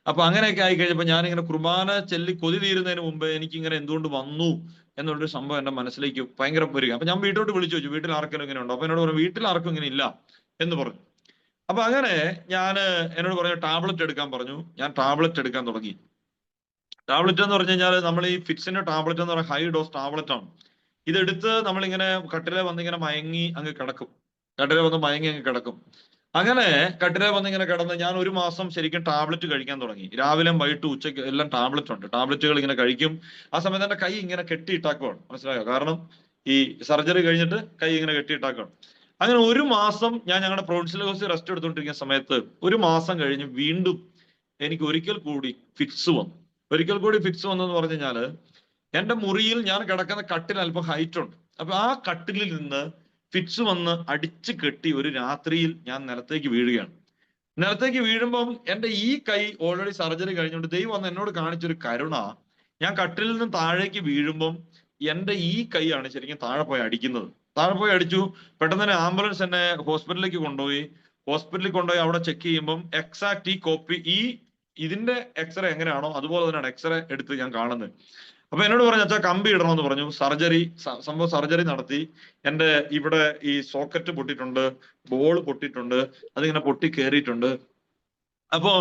അപ്പൊ അങ്ങനെയൊക്കെ ആയി കഴിഞ്ഞപ്പോ ഞാനിങ്ങനെ കുർബാന ചൊല്ലി കൊതി തീരുന്നതിന് മുമ്പ് എനിക്കിങ്ങനെ എന്തുകൊണ്ട് വന്നു എന്നുള്ളൊരു സംഭവം എന്റെ മനസ്സിലേക്ക് ഭയങ്കര വരിക. അപ്പൊ ഞാൻ വീട്ടിലോട്ട് വിളിച്ചു ചോദിച്ചു, വീട്ടിൽ ആർക്കെങ്കിലും ഇങ്ങനെ ഉണ്ടോ? അപ്പൊ എന്നോട് പറഞ്ഞു വീട്ടിൽ ആർക്കും ഇങ്ങനെ ഇല്ല എന്ന് പറഞ്ഞു. അപ്പൊ അങ്ങനെ എന്നോട് പറഞ്ഞു ടാബ്ലറ്റ് എടുക്കാൻ പറഞ്ഞു. ഞാൻ ടാബ്ലറ്റ് എടുക്കാൻ തുടങ്ങി. ടാബ്ലറ്റ് എന്ന് പറഞ്ഞു കഴിഞ്ഞാൽ നമ്മൾ ഈ ഫിറ്റ്സിന്റെ ടാബ്ലറ്റ് എന്ന് പറഞ്ഞാൽ ഹൈ ഡോസ് ടാബ്ലറ്റ് ആണ്. ഇതെടുത്ത് നമ്മളിങ്ങനെ കട്ടിലെ വന്നിങ്ങനെ മയങ്ങി അങ്ങ് കിടക്കും. അങ്ങനെ കട്ടിലെ വന്നിങ്ങനെ കിടന്ന് ഞാൻ ഒരു മാസം ശരിക്കും ടാബ്ലറ്റ് കഴിക്കാൻ തുടങ്ങി. രാവിലെയും വൈകിട്ട് ഉച്ചയ്ക്ക് എല്ലാം ടാബ്ലറ്റുകൾ ഇങ്ങനെ കഴിക്കും. ആ സമയത്ത് എന്റെ കൈ ഇങ്ങനെ കെട്ടിയിട്ടാക്കുവാണ്, മനസ്സിലായോ? കാരണം ഈ സർജറി കഴിഞ്ഞിട്ട് കൈ ഇങ്ങനെ കെട്ടിയിട്ടാക്കണം. അങ്ങനെ ഒരു മാസം ഞാൻ ഞങ്ങളുടെ പ്രൊവിൻഷ്യൽ ഹൗസിൽ റെസ്റ്റ് എടുത്തുകൊണ്ടിരിക്കുന്ന സമയത്ത് ഒരു മാസം കഴിഞ്ഞ് വീണ്ടും എനിക്ക് ഒരിക്കൽ കൂടി ഫിറ്റ്സ് വന്നെന്ന് പറഞ്ഞു കഴിഞ്ഞാല് എന്റെ മുറിയിൽ ഞാൻ കിടക്കുന്ന കട്ടിൽ അല്പം ഹൈറ്റ് ഉണ്ട്. അപ്പൊ ആ കട്ടിലിൽ നിന്ന് ഫിറ്റ്സ് വന്ന് അടിച്ചു കെട്ടി ഒരു രാത്രിയിൽ ഞാൻ നിലത്തേക്ക് വീഴുകയാണ്. നിലത്തേക്ക് വീഴുമ്പം എന്റെ ഈ കൈ ഓൾറെഡി സർജറി കഴിഞ്ഞുകൊണ്ട് ദൈവം വന്ന് എന്നോട് കാണിച്ചൊരു കരുണ, ഞാൻ കട്ടിലിൽ നിന്ന് താഴേക്ക് വീഴുമ്പം എന്റെ ഈ കൈയാണ് ശരിക്കും താഴെ പോയി അടിച്ചു. പെട്ടെന്ന് തന്നെ ആംബുലൻസ് എന്നെ ഹോസ്പിറ്റലിലേക്ക് കൊണ്ടുപോയി അവിടെ ചെക്ക് ചെയ്യുമ്പം എക്സാക്ട് ഈ കോപ്പി ഇതിന്റെ എക്സ്റേ എങ്ങനെയാണോ അതുപോലെ തന്നെയാണ് എക്സ്റേ എടുത്ത് ഞാൻ കാണുന്നത്. അപ്പൊ എന്നോട് പറഞ്ഞു, അച്ഛാ കമ്പി ഇടണമെന്ന് പറഞ്ഞു. സർജറി നടത്തി. എന്റെ ഇവിടെ ഈ സോക്കറ്റ് പൊട്ടിയിട്ടുണ്ട്, ബോൾ പൊട്ടിയിട്ടുണ്ട്, അതിങ്ങനെ പൊട്ടി കയറിയിട്ടുണ്ട്. അപ്പൊ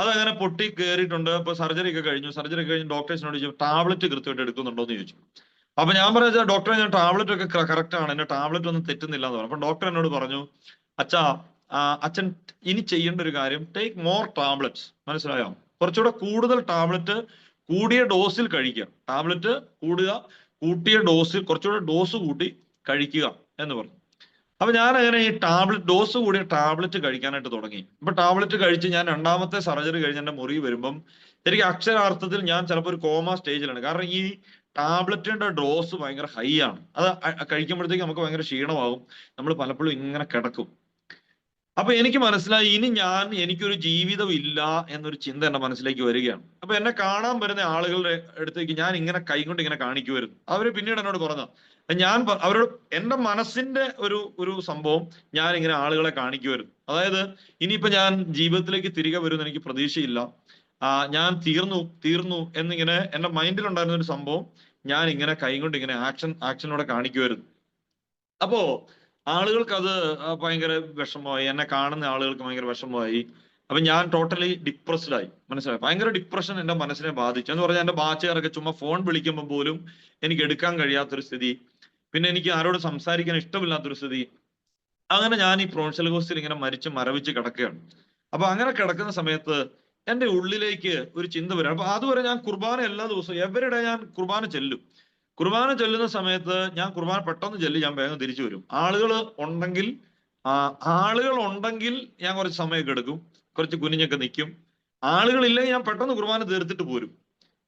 അതങ്ങനെ പൊട്ടി കയറിയിട്ടുണ്ട്. അപ്പൊ സർജറി ഒക്കെ കഴിഞ്ഞ് ഡോക്ടേഴ്സിനോട് ചോദിച്ചു ടാബ്ലറ്റ് കൃത്യമായിട്ട് എടുക്കുന്നുണ്ടോ എന്ന് ചോദിച്ചു. അപ്പൊ ഞാൻ പറഞ്ഞ ഡോക്ടറെ ഞാൻ ടാബ്ലറ്റ് ഒക്കെ കറക്റ്റ് ആണ്, എന്റെ ടാബ്ലറ്റ് ഒന്നും തെറ്റുന്നില്ല എന്ന് പറഞ്ഞു. അപ്പൊ ഡോക്ടർ എന്നോട് പറഞ്ഞു, അച്ഛൻ ഇനി ചെയ്യേണ്ട ഒരു കാര്യം ടേക്ക് മോർ ടാബ്ലറ്റ്സ്, മനസ്സിലായോ? കുറച്ചുകൂടെ കൂടുതൽ ടാബ്ലറ്റ് കൂടിയ ഡോസിൽ കഴിക്കുക. ടാബ്ലറ്റ് കൂട്ടിയ ഡോസിൽ കുറച്ചുകൂടെ ഡോസ് കൂട്ടി കഴിക്കുക എന്ന് പറഞ്ഞു. അപ്പൊ ഞാൻ അങ്ങനെ ഈ ഡോസ് കൂടിയ ടാബ്ലറ്റ് കഴിക്കാനായിട്ട് തുടങ്ങി. ഇപ്പൊ ടാബ്ലറ്റ് കഴിച്ച് ഞാൻ രണ്ടാമത്തെ സർജറി കഴിഞ്ഞ് എന്റെ മുറി വരുമ്പം എനിക്ക് അക്ഷരാർത്ഥത്തിൽ ഞാൻ ചിലപ്പോൾ ഒരു കോമ സ്റ്റേജിലാണ്. കാരണം ഈ ടാബ്ലറ്റിന്റെ ഡോസ് ഭയങ്കര ഹൈ ആണ്. അത് കഴിക്കുമ്പോഴത്തേക്ക് നമുക്ക് ഭയങ്കര ക്ഷീണമാകും, നമ്മൾ പലപ്പോഴും ഇങ്ങനെ കിടക്കും. അപ്പൊ എനിക്ക് മനസ്സിലായി ഇനി എനിക്കൊരു ജീവിതം ഇല്ല എന്നൊരു ചിന്ത എന്റെ മനസ്സിലേക്ക് വരികയാണ്. അപ്പൊ എന്നെ കാണാൻ വരുന്ന ആളുകളുടെ അടുത്തേക്ക് ഞാൻ ഇങ്ങനെ കൈകൊണ്ട് ഇങ്ങനെ കാണിക്കുമായിരുന്നു. അവര് പിന്നീട് എന്നോട് പറഞ്ഞു, അവരോട് എന്റെ മനസ്സിന്റെ ഒരു സംഭവം ഞാൻ ഇങ്ങനെ ആളുകളെ കാണിക്കുമായിരുന്നു. അതായത് ഇനിയിപ്പോ ഞാൻ ജീവിതത്തിലേക്ക് തിരികെ വരുമെന്ന് എനിക്ക് പ്രതീക്ഷയില്ല, ഞാൻ തീർന്നു എന്നിങ്ങനെ എന്റെ മൈൻഡിലുണ്ടായിരുന്ന ഒരു സംഭവം ഞാൻ ഇങ്ങനെ കൈകൊണ്ട് ഇങ്ങനെ ആക്ഷനിലൂടെ കാണിക്കുമായിരുന്നു. അപ്പോ ആളുകൾക്ക് അത് ഭയങ്കര വിഷമമായി, എന്നെ കാണുന്ന ആളുകൾക്ക് ഭയങ്കര വിഷമമായി. അപ്പൊ ഞാൻ ടോട്ടലി ഡിപ്രസ്ഡ് ആയി. മനസ്സിലായി, ഭയങ്കര ഡിപ്രഷൻ എന്റെ മനസ്സിനെ ബാധിച്ചു. എന്ന് പറഞ്ഞാൽ എന്റെ ബാച്ചുകാരൊക്കെ ചുമ്മാ ഫോൺ വിളിക്കുമ്പോൾ പോലും എനിക്ക് എടുക്കാൻ കഴിയാത്തൊരു സ്ഥിതി, പിന്നെ എനിക്ക് ആരോട് സംസാരിക്കാൻ ഇഷ്ടമില്ലാത്തൊരു സ്ഥിതി. അങ്ങനെ ഞാൻ ഈ പ്രൊഫഷണൽ കോഴ്സിൽ ഇങ്ങനെ മരവിച്ച് കിടക്കുകയാണ്. അപ്പൊ അങ്ങനെ കിടക്കുന്ന സമയത്ത് എന്റെ ഉള്ളിലേക്ക് ഒരു ചിന്ത വരും. അപ്പൊ അതുവരെ ഞാൻ കുർബാന എല്ലാ ദിവസവും എവരിടെ ഞാൻ കുർബാന ചെല്ലും. കുർബാന ചൊല്ലുന്ന സമയത്ത് ഞാൻ കുർബാന പെട്ടെന്ന് ചൊല്ലി ഞാൻ വേഗം തിരിച്ചു വരും. ആളുകൾ ഉണ്ടെങ്കിൽ ഞാൻ കുറച്ച് സമയമൊക്കെ എടുക്കും, കുറച്ച് കുനിഞ്ഞൊക്കെ നിൽക്കും. ആളുകളില്ലെങ്കിൽ ഞാൻ പെട്ടെന്ന് കുർബാന തീർത്തിട്ട് പോരും.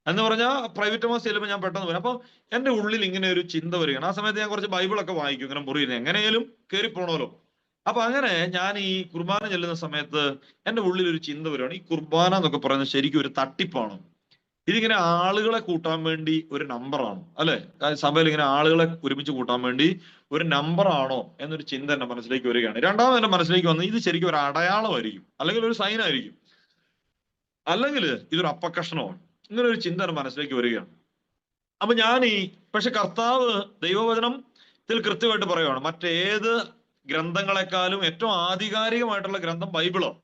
എന്ന് പറഞ്ഞാൽ പ്രൈവറ്റ് മാസ് ചെല്ലുമ്പോൾ ഞാൻ പെട്ടെന്ന് വരും. അപ്പൊ എന്റെ ഉള്ളിൽ ഇങ്ങനെ ഒരു ചിന്ത വരികയാണ്. ആ സമയത്ത് ഞാൻ കുറച്ച് ബൈബിളൊക്കെ വായിക്കും, ഇങ്ങനെ മുറിയിൽ എങ്ങനെയാലും കയറി പോണമല്ലോ. അപ്പൊ അങ്ങനെ ഞാൻ ഈ കുർബാന ചെല്ലുന്ന സമയത്ത് എന്റെ ഉള്ളിൽ ഒരു ചിന്ത വരികയാണ്, ഈ കുർബാന എന്നൊക്കെ പറയുന്നത് ശരിക്കും ഒരു തട്ടിപ്പാണ്. ഇതിങ്ങനെ ആളുകളെ കൂട്ടാൻ വേണ്ടി ഒരു നമ്പറാണ്, അല്ലെ? സഭയിൽ ഇങ്ങനെ ആളുകളെ ഒരുമിച്ച് കൂട്ടാൻ വേണ്ടി ഒരു നമ്പറാണോ എന്നൊരു ചിന്ത എന്റെ മനസ്സിലേക്ക് വരികയാണ്. രണ്ടാമത് എന്റെ മനസ്സിലേക്ക് വന്ന് ഇത് ശരിക്കും ഒരു അടയാളമായിരിക്കും, അല്ലെങ്കിൽ ഒരു സൈൻ ആയിരിക്കും, അല്ലെങ്കിൽ ഇതൊരു അപ്പക്കഷണമാണ്. ഇങ്ങനെ ഒരു ചിന്ത എന്റെ മനസ്സിലേക്ക് വരികയാണ്. അപ്പൊ പക്ഷെ കർത്താവ് ദൈവവചനത്തിൽ കൃത്യമായിട്ട് പറയുകയാണ്, മറ്റേത് ഗ്രന്ഥങ്ങളെക്കാളും ഏറ്റവും ആധികാരികമായിട്ടുള്ള ഗ്രന്ഥം ബൈബിളാണ്.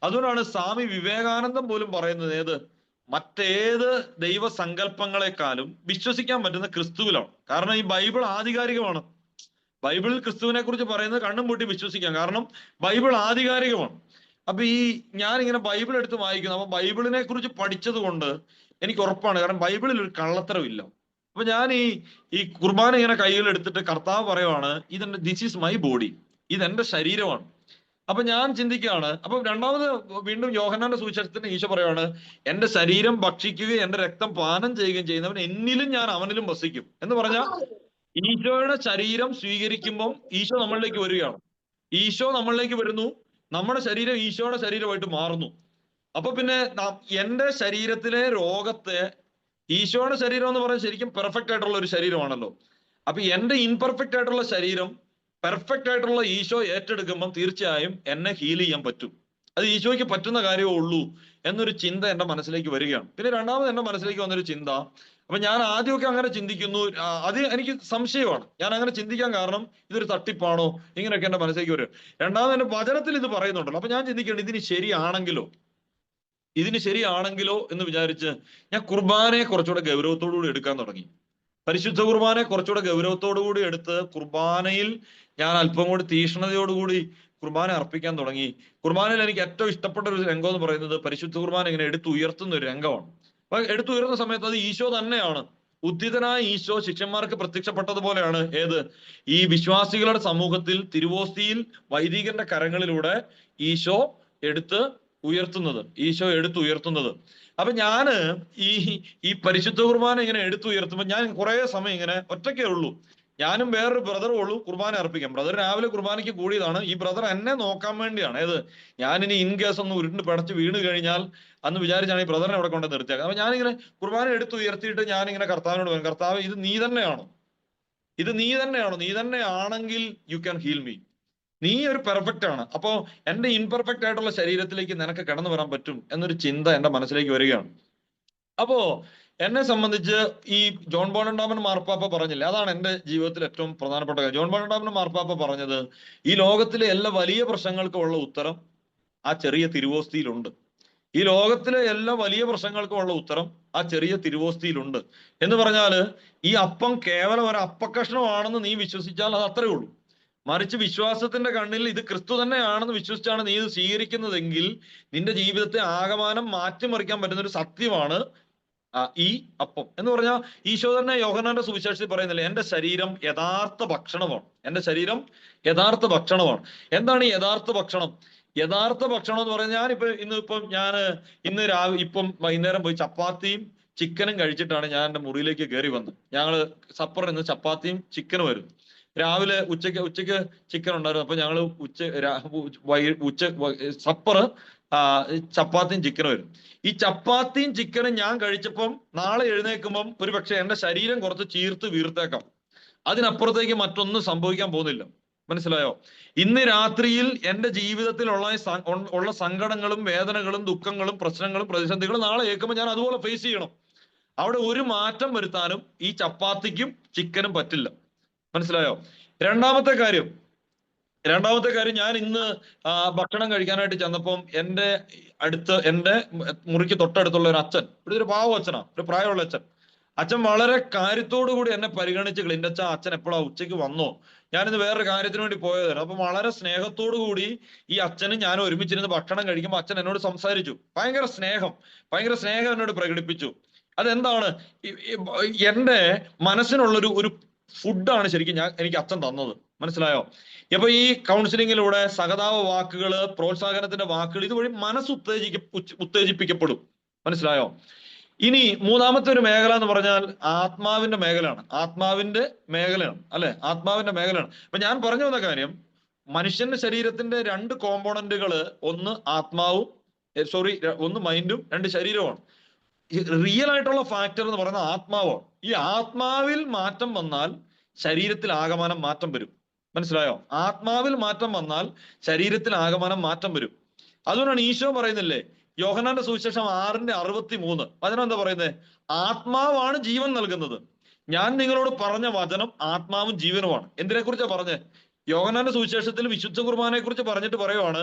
അതുകൊണ്ടാണ് സ്വാമി വിവേകാനന്ദൻ പോലും പറയുന്നത് മറ്റേത് ദൈവസങ്കല്പങ്ങളെക്കാളും വിശ്വസിക്കാൻ പറ്റുന്ന ക്രിസ്തുവിലാണ്. കാരണം ഈ ബൈബിൾ ആധികാരികമാണ്. ബൈബിളിൽ ക്രിസ്തുവിനെ കുറിച്ച് പറയുന്നത് കണ്ണും പൂട്ടി വിശ്വസിക്കാം, കാരണം ബൈബിൾ ആധികാരികമാണ്. അപ്പൊ ഞാനിങ്ങനെ ബൈബിൾ എടുത്ത് വായിക്കുന്നു. അപ്പൊ ബൈബിളിനെ കുറിച്ച് പഠിച്ചത് കൊണ്ട് എനിക്ക് ഉറപ്പാണ്, കാരണം ബൈബിളിൽ ഒരു കള്ളത്തരമില്ല. അപ്പൊ ഞാൻ ഈ കുർബാന ഇങ്ങനെ കയ്യിൽ എടുത്തിട്ട് കർത്താവ് പറയുവാണ്, ദിസ് ഈസ് മൈ ബോഡി, ഇതെന്റെ ശരീരമാണ്. അപ്പൊ ഞാൻ ചിന്തിക്കുകയാണ്. അപ്പൊ രണ്ടാമത് വീണ്ടും യോഹന്നാന്റെ സുവിശേഷത്തിന് ഈശോ പറയുവാണ്, എന്റെ ശരീരം ഭക്ഷിക്കുകയും എന്റെ രക്തം പാനം ചെയ്യുകയും ചെയ്യുന്നവൻ എന്നിലും ഞാൻ അവനിലും വസിക്കും എന്ന് പറഞ്ഞാൽ ഈശോയുടെ ശരീരം സ്വീകരിക്കുമ്പം ഈശോ നമ്മളിലേക്ക് വരികയാണ്. ഈശോ നമ്മളിലേക്ക് വരുന്നു, നമ്മുടെ ശരീരം ഈശോയുടെ ശരീരമായിട്ട് മാറുന്നു. അപ്പൊ പിന്നെ എന്റെ ശരീരത്തിലെ രോഗത്തെ, ഈശോയുടെ ശരീരം എന്ന് പറയുന്നത് ശരിക്കും പെർഫെക്റ്റ് ആയിട്ടുള്ള ഒരു ശരീരമാണല്ലോ. അപ്പൊ എന്റെ ഇൻപെർഫെക്റ്റ് ആയിട്ടുള്ള ശരീരം പെർഫെക്റ്റ് ആയിട്ടുള്ള ഈശോ ഏറ്റെടുക്കുമ്പം തീർച്ചയായും എന്നെ ഹീൽ ചെയ്യാൻ പറ്റും. അത് ഈശോയ്ക്ക് പറ്റുന്ന കാര്യമേ ഉള്ളൂ എന്നൊരു ചിന്ത എന്റെ മനസ്സിലേക്ക് വരികയാണ്. പിന്നെ രണ്ടാമത് എന്റെ മനസ്സിലേക്ക് വന്നൊരു ചിന്ത, അപ്പൊ ഞാൻ ആദ്യമൊക്കെ അങ്ങനെ ചിന്തിക്കുന്നു, അത് എനിക്ക് സംശയമാണ്. ഞാൻ അങ്ങനെ ചിന്തിക്കാൻ കാരണം ഇതൊരു തട്ടിപ്പാണോ, ഇങ്ങനെയൊക്കെ എന്റെ മനസ്സിലേക്ക് വരും. രണ്ടാമത് എന്റെ വചനത്തിൽ ഇത് പറയുന്നുണ്ടല്ലോ. അപ്പൊ ഞാൻ ചിന്തിക്കണം, ഇതിന് ശരിയാണെങ്കിലോ എന്ന് വിചാരിച്ച് ഞാൻ കുർബാനയെ കുറച്ചുകൂടെ ഗൗരവത്തോടുകൂടി എടുക്കാൻ തുടങ്ങി. പരിശുദ്ധ കുർബാനയെ കുറച്ചുകൂടെ ഗൗരവത്തോടുകൂടി എടുത്ത് കുർബാനയിൽ ഞാൻ അല്പം കൂടി തീഷ്ണതയോടുകൂടി കുർബാന അർപ്പിക്കാൻ തുടങ്ങി. കുർബാനയിൽ എനിക്ക് ഏറ്റവും ഇഷ്ടപ്പെട്ട ഒരു രംഗം എന്ന് പറയുന്നത് പരിശുദ്ധ കുർബാന ഇങ്ങനെ എടുത്തുയർത്തുന്ന ഒരു രംഗമാണ്. അപ്പൊ എടുത്തുയർത്തുന്ന സമയത്ത് അത് ഈശോ തന്നെയാണ്, ഉദ്ധിതനായ ഈശോ ശിഷ്യന്മാർക്ക് പ്രത്യക്ഷപ്പെട്ടതുപോലെയാണ് ഈ വിശ്വാസികളുടെ സമൂഹത്തിൽ തിരുവോസ്തിയിൽ വൈദികന്റെ കരങ്ങളിലൂടെ ഈശോ എടുത്ത് ഉയർത്തുന്നത്. അപ്പൊ ഞാന് ഈ പരിശുദ്ധ കുർബാന ഇങ്ങനെ എടുത്തുയർത്തുമ്പോൾ ഞാൻ കുറെ സമയം ഇങ്ങനെ ഒറ്റയ്ക്കേ ഉള്ളൂ, ഞാനും വേറൊരു ബ്രദറും ഉള്ളൂ കുർബാന അർപ്പിക്കാം. ബ്രദർ രാവിലെ കുർബാനയ്ക്ക് കൂടിയതാണ്. ഈ ബ്രദർ എന്നെ നോക്കാൻ വേണ്ടിയാണ്. ഞാനിനി ഇൻ കേസ് ഒന്ന് ഉരുണ്ട് പടച്ച് വീണ് കഴിഞ്ഞാൽ അന്ന് വിചാരിച്ചാണ് ഈ ബ്രദറിനെ അവിടെ കൊണ്ട് നിർത്തിയാൽ. അപ്പൊ ഞാനിങ്ങനെ കുർബാന എടുത്തുയർത്തിയിട്ട് ഞാനിങ്ങനെ കർത്താവിനോട് പറയും, കർത്താവ് ഇത് നീ തന്നെയാണോ? നീ തന്നെയാണെങ്കിൽ യു ക്യാൻ ഹീൽ മീ. നീ ഒരു പെർഫെക്റ്റ് ആണ്. അപ്പോ എന്റെ ഇൻപെർഫെക്റ്റ് ആയിട്ടുള്ള ശരീരത്തിലേക്ക് നിനക്ക് കടന്നു വരാൻ പറ്റും എന്നൊരു ചിന്ത എന്റെ മനസ്സിലേക്ക് വരികയാണ്. അപ്പോ എന്നെ സംബന്ധിച്ച് ഈ ജോൺ ബോൺ രണ്ടാമൻ മാർപ്പാപ്പ പറഞ്ഞില്ലേ, അതാണ് എന്റെ ജീവിതത്തിൽ ഏറ്റവും പ്രധാനപ്പെട്ട കാര്യം. ജോൺ ബോൺ രണ്ടാമൻ മാർപ്പാപ്പ പറഞ്ഞത്, ഈ ലോകത്തിലെ എല്ലാ വലിയ പ്രശ്നങ്ങൾക്കും ഉള്ള ഉത്തരം ആ ചെറിയ തിരുവോസ്തിയിലുണ്ട്. ഈ ലോകത്തിലെ എല്ലാ വലിയ പ്രശ്നങ്ങൾക്കും ഉള്ള ഉത്തരം ആ ചെറിയ തിരുവോസ്തിയിലുണ്ട് എന്ന് പറഞ്ഞാല്, ഈ അപ്പം കേവലം ഒരു അപ്പക്കഷ്ണമാണെന്ന് നീ വിശ്വസിച്ചാൽ അത് അത്രേ ഉള്ളൂ. മറിച്ച് വിശ്വാസത്തിന്റെ കണ്ണിൽ ഇത് ക്രിസ്തു തന്നെയാണെന്ന് വിശ്വസിച്ചാണ് നീ ഇത് സ്വീകരിക്കുന്നതെങ്കിൽ നിന്റെ ജീവിതത്തെ ആകമാനം മാറ്റിമറിക്കാൻ പറ്റുന്ന ഒരു സത്യമാണ് ഈ അപ്പം എന്ന് പറഞ്ഞാൽ ഈശോ തന്നെ യോഹന്നാന്റെ സുവിശേഷത്തിൽ പറയുന്നില്ലേ, എന്റെ ശരീരം യഥാർത്ഥ ഭക്ഷണമാണ്, എന്റെ ശരീരം യഥാർത്ഥ ഭക്ഷണമാണ്. എന്താണ് ഈ യഥാർത്ഥ ഭക്ഷണം? യഥാർത്ഥ ഭക്ഷണം എന്ന് പറഞ്ഞാൽ ഞാൻ ഇപ്പം വൈകുന്നേരം പോയി ചപ്പാത്തിയും ചിക്കനും കഴിച്ചിട്ടാണ് ഞാൻ എൻ്റെ മുറിയിലേക്ക് കയറി വന്നത്. ഞങ്ങള് സപ്പറിൽ നിന്ന് ചപ്പാത്തിയും ചിക്കനും വരും. രാവിലെ ഉച്ചക്ക് ചിക്കൻ ഉണ്ടായിരുന്നു. അപ്പൊ ഞങ്ങള് സപ്പറ് ചപ്പാത്തിയും ചിക്കനും വരും. ഈ ചപ്പാത്തിയും ചിക്കനും ഞാൻ കഴിച്ചപ്പം നാളെ എഴുന്നേൽക്കുമ്പം ഒരു പക്ഷെ എന്റെ ശരീരം കുറച്ച് ചീർത്ത് വീർത്തേക്കാം. അതിനപ്പുറത്തേക്ക് മറ്റൊന്നും സംഭവിക്കാൻ പോകുന്നില്ല. മനസ്സിലായോ? ഇന്ന് രാത്രിയിൽ എന്റെ ജീവിതത്തിലുള്ള സങ്കടങ്ങളും വേദനകളും ദുഃഖങ്ങളും പ്രശ്നങ്ങളും പ്രതിസന്ധികളും നാളെ കേൾക്കുമ്പോൾ ഞാൻ അതുപോലെ ഫേസ് ചെയ്യണം. അവിടെ ഒരു മാറ്റം വരുത്താനും ഈ ചപ്പാത്തിക്കും ചിക്കനും പറ്റില്ല. മനസ്സിലായോ? രണ്ടാമത്തെ കാര്യം ഞാൻ ഇന്ന് ഭക്ഷണം കഴിക്കാനായിട്ട് ചെന്നപ്പം എൻ്റെ മുറിക്ക് തൊട്ടടുത്തുള്ള ഒരു അച്ഛൻ, ഇവിടെ ഒരു പാവ അച്ഛനാ, ഒരു പ്രായമുള്ള അച്ഛൻ വളരെ കാര്യത്തോടു കൂടി എന്നെ പരിഗണിച്ച്, ക്ലിൻ്റെ അച്ഛൻ എപ്പോഴാ ഉച്ചയ്ക്ക് വന്നോ, ഞാനിന്ന് വേറൊരു കാര്യത്തിന് വേണ്ടി പോയതായിരുന്നു. അപ്പൊ വളരെ സ്നേഹത്തോടു കൂടി ഈ അച്ഛനും ഞാനും ഒരുമിച്ചിരുന്ന് ഭക്ഷണം കഴിക്കുമ്പോൾ അച്ഛൻ എന്നോട് സംസാരിച്ചു. ഭയങ്കര സ്നേഹം എന്നോട് പ്രകടിപ്പിച്ചു. അതെന്താണ്? എൻ്റെ മനസ്സിനുള്ളൊരു ഫുഡാണ് ശരിക്കും എനിക്ക് അച്ഛൻ തന്നത്. മനസ്സിലായോ? അപ്പൊ ഈ കൗൺസിലിങ്ങിലൂടെ സഹതാപ വാക്കുകള്, പ്രോത്സാഹനത്തിന്റെ വാക്കുകൾ ഇതുവഴി മനസ്സ് ഉത്തേജിപ്പിക്കപ്പെടും. മനസ്സിലായോ? ഇനി മൂന്നാമത്തെ ഒരു മേഖല എന്ന് പറഞ്ഞാൽ ആത്മാവിന്റെ മേഖലയാണ്. അല്ലെ? ആത്മാവിന്റെ മേഖലയാണ്. അപ്പൊ ഞാൻ പറഞ്ഞു വന്ന കാര്യം, മനുഷ്യന്റെ ശരീരത്തിന്റെ രണ്ട് കോമ്പോണന്റുകള്, ഒന്ന് മൈൻഡും രണ്ട് ശരീരവുമാണ്. റിയൽ ആയിട്ടുള്ള ഫാക്ടർ എന്ന് പറയുന്നത് ആത്മാവാണ്. ഈ ആത്മാവിൽ മാറ്റം വന്നാൽ ശരീരത്തിൽ ആകമാനം മാറ്റം വരും. മനസ്സിലായോ? ആത്മാവിൽ മാറ്റം വന്നാൽ ശരീരത്തിൽ ആകമാനം മാറ്റം വരും. അതുകൊണ്ടാണ് ഈശോ പറയുന്നില്ലേ, യോഹന്നാന്റെ സുവിശേഷം 6:63 വചനം എന്താ പറയുന്നത്? ആത്മാവാണ് ജീവൻ നൽകുന്നത്. ഞാൻ നിങ്ങളോട് പറഞ്ഞ വചനം ആത്മാവും ജീവനുമാണ്. എന്തിനെ കുറിച്ചാ പറഞ്ഞത്? യോഹന്നാന്റെ സുവിശേഷത്തിൽ വിശുദ്ധ കുർബാനയെ കുറിച്ച് പറഞ്ഞിട്ട് പറയുവാണ്,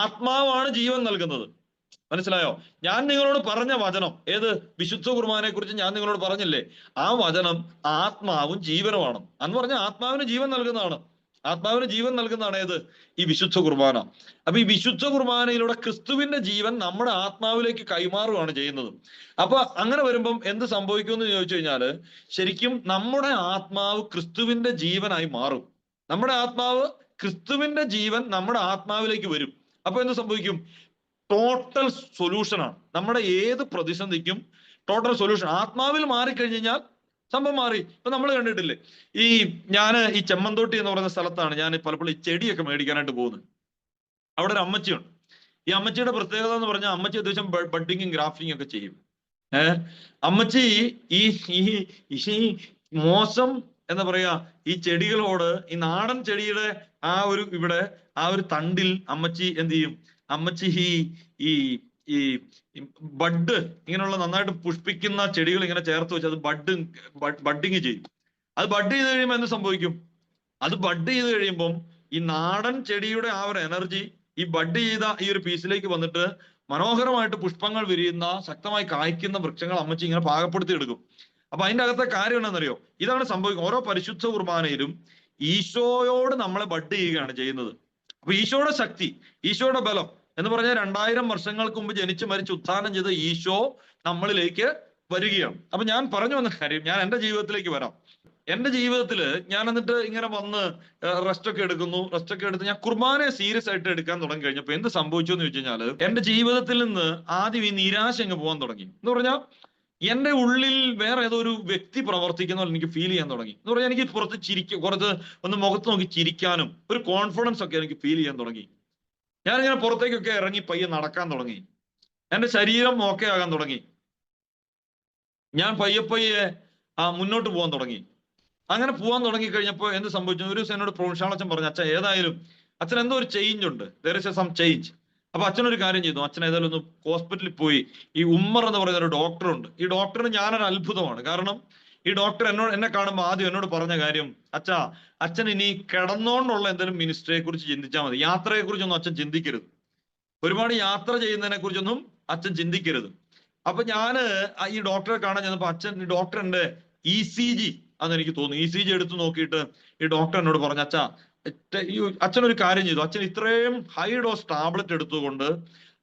ആത്മാവാണ് ജീവൻ നൽകുന്നത്. മനസ്സിലായോ? ഞാൻ നിങ്ങളോട് പറഞ്ഞ വചനം ഏത്? വിശുദ്ധ കുർബാനയെ കുറിച്ച് ഞാൻ നിങ്ങളോട് പറഞ്ഞില്ലേ, ആ വചനം ആത്മാവും ജീവനുമാണ്. എന്ന് പറഞ്ഞാൽ ആത്മാവിന് ജീവൻ നൽകുന്നതാണ് ഏത്? ഈ വിശുദ്ധ കുർബാന. അപ്പൊ ഈ വിശുദ്ധ കുർബാനയിലൂടെ ക്രിസ്തുവിന്റെ ജീവൻ നമ്മുടെ ആത്മാവിലേക്ക് കൈമാറുകയാണ് ചെയ്യുന്നത്. അപ്പൊ അങ്ങനെ വരുമ്പം എന്ത് സംഭവിക്കുമെന്ന് ചോദിച്ചു കഴിഞ്ഞാല്, ശരിക്കും നമ്മുടെ ആത്മാവ് ക്രിസ്തുവിന്റെ ജീവനായി മാറും. നമ്മുടെ ആത്മാവ് ക്രിസ്തുവിന്റെ ജീവൻ നമ്മുടെ ആത്മാവിലേക്ക് വരും. അപ്പൊ എന്ത് സംഭവിക്കും? ടോട്ടൽ സൊല്യൂഷനാണ്. നമ്മുടെ ഏത് പ്രതിസന്ധിക്കും ടോട്ടൽ സൊല്യൂഷൻ ആത്മാവിൽ മാറിക്കഴിഞ്ഞു കഴിഞ്ഞാൽ സംഭവം മാറി. ഇപ്പൊ നമ്മൾ കണ്ടിട്ടില്ലേ, ഞാൻ ഈ ചെമ്മന്തോട്ടി എന്ന് പറയുന്ന സ്ഥലത്താണ് ഞാൻ പലപ്പോഴും ഈ ചെടിയൊക്കെ മേടിക്കാനായിട്ട് പോകുന്നത്. അവിടെ ഒരു അമ്മച്ചിയുണ്ട്. ഈ അമ്മച്ചിയുടെ പ്രത്യേകത എന്ന് പറഞ്ഞാൽ അമ്മച്ചി അത്യാവശ്യം ബഡ്ഡിങ്ങും ഗ്രാഫ്റ്റിംഗ് ഒക്കെ ചെയ്യും. അമ്മച്ചി ഈ മോശം എന്താ പറയാ, ഈ ചെടികളോട്, ഈ നാടൻ ചെടിയുടെ ആ ഒരു തണ്ടിൽ അമ്മച്ചി എന്ത് ചെയ്യും? അമ്മച്ചി ഈ ബഡ് ഇങ്ങനെയുള്ള നന്നായിട്ട് പുഷ്പിക്കുന്ന ചെടികൾ ഇങ്ങനെ ചേർത്ത് വെച്ച് അത് ബഡ്ഡിങ് ചെയ്യും. അത് ബഡ് ചെയ്ത് കഴിയുമ്പോൾ എന്ത് സംഭവിക്കും? അത് ബഡ് ചെയ്ത് കഴിയുമ്പം ഈ നാടൻ ചെടിയുടെ ആ ഒരു എനർജി ഈ ബഡ് ചെയ്ത ഈ ഒരു പീസിലേക്ക് വന്നിട്ട് മനോഹരമായിട്ട് പുഷ്പങ്ങൾ വിരിയുന്ന, ശക്തമായി കായ്ക്കുന്ന വൃക്ഷങ്ങൾ അമ്മച്ചി ഇങ്ങനെ പാകപ്പെടുത്തി എടുക്കും. അപ്പൊ അതിന്റെ അകത്തെ കാര്യം എന്താണെന്നറിയോ? ഇതാണ് സംഭവിക്കുന്നത്. ഓരോ പരിശുദ്ധ കുർബാനയിലും ഈശോയോട് നമ്മളെ ബഡ് ചെയ്യുകയാണ് ചെയ്യുന്നത്. അപ്പൊ ഈശോയുടെ ശക്തി, ഈശോയുടെ ബലം എന്ന് പറഞ്ഞാൽ 2000 വർഷങ്ങൾക്ക് മുമ്പ് ജനിച്ച് മരിച്ച് ഉത്ഥാനം ചെയ്ത ഈശോ നമ്മളിലേക്ക് വരികയാണ്. അപ്പൊ ഞാൻ പറഞ്ഞു വന്ന കാര്യം, ഞാൻ എൻ്റെ ജീവിതത്തിലേക്ക് വരാം. എൻ്റെ ജീവിതത്തിൽ ഞാൻ എന്നിട്ട് ഇങ്ങനെ വന്ന് റെസ്റ്റ് ഒക്കെ എടുത്ത് ഞാൻ കുർബാനയെ സീരിയസ് ആയിട്ട് എടുക്കാൻ തുടങ്ങി കഴിഞ്ഞപ്പോൾ എന്ത് സംഭവിച്ചു എന്ന് ചോദിച്ചു കഴിഞ്ഞാൽ, എൻ്റെ ജീവിതത്തിൽ നിന്ന് ആദ്യം ഈ നിരാശ അങ്ങ് പോകാൻ തുടങ്ങി. എന്ന് പറഞ്ഞാൽ എൻ്റെ ഉള്ളിൽ വേറെ ഏതോ ഒരു വ്യക്തി പ്രവർത്തിക്കുന്ന പോലെ എനിക്ക് ഫീൽ ചെയ്യാൻ തുടങ്ങി. എന്ന് പറഞ്ഞാൽ എനിക്ക് കുറച്ച് ഒന്ന് മുഖത്ത് നോക്കി ചിരിക്കാനും ഒരു കോൺഫിഡൻസ് ഒക്കെ എനിക്ക് ഫീൽ ചെയ്യാൻ തുടങ്ങി. ഞാനിങ്ങനെ പുറത്തേക്കൊക്കെ ഇറങ്ങി പയ്യെ നടക്കാൻ തുടങ്ങി. എൻ്റെ ശരീരം ഓക്കെ ആകാൻ തുടങ്ങി. ഞാൻ പയ്യെ മുന്നോട്ട് പോകാൻ തുടങ്ങി. അങ്ങനെ പോകാൻ തുടങ്ങി കഴിഞ്ഞപ്പോൾ എന്ത് സംഭവിച്ചു? ഒരു ദിവസം എന്നോട് പ്രോൺഷാളച്ചൻ പറഞ്ഞു, അച്ഛൻ ഏതായാലും അച്ഛൻ എന്തോ ഒരു ചേഞ്ച് ഉണ്ട്, ദർ ഇസ് സം ചേഞ്ച്. അപ്പൊ അച്ഛനൊരു കാര്യം ചെയ്തു. അച്ഛൻ ഏതായാലും ഒന്ന് ഹോസ്പിറ്റലിൽ പോയി. ഈ ഉമ്മർ എന്ന് പറയുന്ന ഒരു ഡോക്ടറുണ്ട്. ഈ ഡോക്ടറിന് ഞാനൊരു അത്ഭുതമാണ്. കാരണം ഈ ഡോക്ടർ എന്നെ കാണുമ്പോൾ ആദ്യം എന്നോട് പറഞ്ഞ കാര്യം, അച്ഛൻ ഇനി കിടന്നുകൊണ്ടുള്ള എന്തെങ്കിലും മിനിസ്ട്രിയെ കുറിച്ച് ചിന്തിച്ചാൽ മതി, യാത്രയെ കുറിച്ചൊന്നും അച്ഛൻ ചിന്തിക്കരുത്, ഒരുപാട് യാത്ര ചെയ്യുന്നതിനെ കുറിച്ചൊന്നും അച്ഛൻ ചിന്തിക്കരുത്. അപ്പൊ ഞാന് ഈ ഡോക്ടറെ കാണാൻ ചെന്നപ്പോ ഈ ഡോക്ടറിന്റെ ECG അതെനിക്ക് തോന്നുന്നു. ECG എടുത്തു നോക്കിയിട്ട് ഈ ഡോക്ടർ എന്നോട് പറഞ്ഞു, അച്ഛനൊരു കാര്യം ചെയ്തു. അച്ഛൻ ഇത്രയും ഹൈ ഡോസ് ടാബ്ലറ്റ് എടുത്തുകൊണ്ട്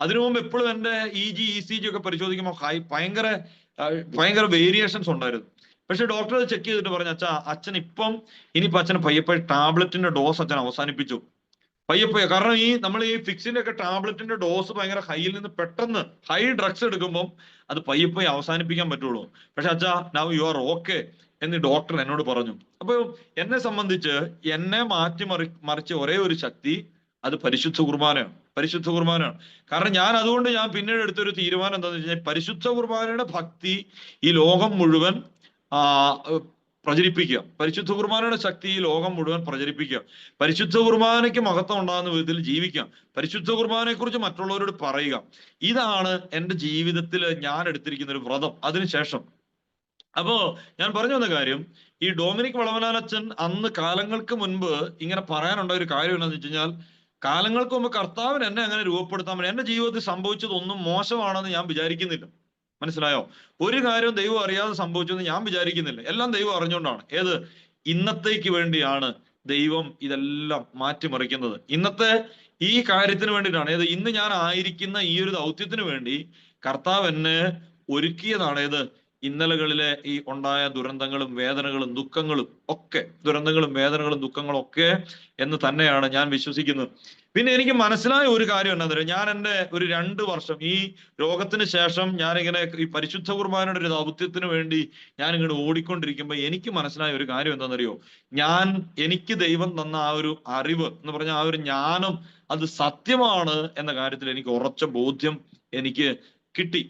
അതിനു മുമ്പ് എപ്പോഴും എൻ്റെ ECG ഒക്കെ പരിശോധിക്കുമ്പോൾ ഭയങ്കര ഭയങ്കര വേരിയേഷൻസ് ഉണ്ടായിരുന്നു. പക്ഷെ ഡോക്ടർ ചെക്ക് ചെയ്തിട്ട് പറഞ്ഞു, അച്ഛൻ ഇനിയിപ്പോ അച്ഛൻ പയ്യപ്പോ ടാബ്ലറ്റിന്റെ ഡോസ് അച്ഛൻ അവസാനിപ്പിച്ചു. പയ്യപ്പോ, കാരണം നമ്മൾ ഈ ഫിക്സിന്റെ ഒക്കെ ടാബ്ലറ്റിന്റെ ഡോസ് ഭയങ്കര ഹൈയിൽ നിന്ന് പെട്ടെന്ന് ഹൈ ഡ്രഗ്സ് എടുക്കുമ്പോൾ അത് പയ്യപ്പോ അവസാനിപ്പിക്കാൻ പറ്റുള്ളൂ. പക്ഷെ നൗ യു ആർ ഓക്കെ എന്ന് ഡോക്ടർ എന്നോട് പറഞ്ഞു. അപ്പൊ എന്നെ സംബന്ധിച്ച് എന്നെ മറിച്ച ഒരേ ഒരു ശക്തി അത് പരിശുദ്ധ കുർബാനയാണ്. പരിശുദ്ധ കുർബാനയാണ്. കാരണം അതുകൊണ്ട് ഞാൻ പിന്നീട് എടുത്തൊരു തീരുമാനം എന്താണെന്ന് വെച്ച് കഴിഞ്ഞാൽ, പരിശുദ്ധ കുർബാനയുടെ ഭക്തി ഈ ലോകം മുഴുവൻ പ്രചരിപ്പിക്കുക. പരിശുദ്ധ കുർബാനയുടെ ശക്തി ഈ ലോകം മുഴുവൻ പ്രചരിപ്പിക്കുക. പരിശുദ്ധ കുർബാനയ്ക്ക് മഹത്വം ഉണ്ടാകുന്ന വിധത്തിൽ ജീവിക്കാം. പരിശുദ്ധ കുർബാനയെ കുറിച്ച് മറ്റുള്ളവരോട് പറയുക. ഇതാണ് എൻ്റെ ജീവിതത്തിൽ ഞാൻ എടുത്തിരിക്കുന്ന ഒരു വ്രതം. അതിനുശേഷം അപ്പോ ഞാൻ പറഞ്ഞു വന്ന കാര്യം, ഈ ഡൊമിനിക് വളവനാലച്ചൻ അന്ന് കാലങ്ങൾക്ക് മുൻപ് ഇങ്ങനെ പറയാനുണ്ടായ ഒരു കാര്യം എന്താണെന്ന് വെച്ച് കഴിഞ്ഞാൽ, കാലങ്ങൾക്ക് മുമ്പ് കർത്താവിന് എന്നെ അങ്ങനെ രൂപപ്പെടുത്താൻ പറ്റും. എന്റെ ജീവിതത്തിൽ സംഭവിച്ചതൊന്നും മോശമാണെന്ന് ഞാൻ വിചാരിക്കുന്നില്ല. മനസ്സിലായോ? ഒരു കാര്യവും ദൈവം അറിയാതെ സംഭവിച്ചെന്ന് ഞാൻ വിചാരിക്കുന്നില്ല. എല്ലാം ദൈവം അറിഞ്ഞുകൊണ്ടാണ്. ഇന്നത്തേക്ക് വേണ്ടിയാണ് ദൈവം ഇതെല്ലാം മാറ്റിമറിക്കുന്നത്. ഇന്നത്തെ ഈ കാര്യത്തിന് വേണ്ടിയിട്ടാണ്. ഇന്ന് ഞാൻ ആയിരിക്കുന്ന ഈ ഒരു ദൗത്യത്തിന് വേണ്ടി കർത്താവ് എന്നെ ഒരുക്കിയതാണ്. ഇന്നലകളിലെ ഈ ഉണ്ടായ ദുരന്തങ്ങളും വേദനകളും ദുഃഖങ്ങളും ഒക്കെ, ദുഃഖങ്ങളും എന്ന് തന്നെയാണ് ഞാൻ വിശ്വസിക്കുന്നത്. പിന്നെ എനിക്ക് മനസ്സിലായ ഒരു കാര്യം എന്താണെന്നറിയോ, ഞാൻ എൻ്റെ ഒരു 2 വർഷം ഈ രോഗത്തിന് ശേഷം ഞാനിങ്ങനെ ഈ പരിശുദ്ധ കുർബാനയുടെ ഒരു ദൗത്യത്തിന് വേണ്ടി ഞാനിങ്ങനെ ഓടിക്കൊണ്ടിരിക്കുമ്പോൾ എനിക്ക് മനസ്സിലായ ഒരു കാര്യം എന്താണെന്നറിയോ, എനിക്ക് ദൈവം തന്ന ആ ഒരു അറിവ് എന്ന് പറഞ്ഞ ആ ഒരു ജ്ഞാനം അത് സത്യമാണ് എന്ന കാര്യത്തിൽ എനിക്ക് ഉറച്ച ബോധ്യം എനിക്ക് കിട്ടി.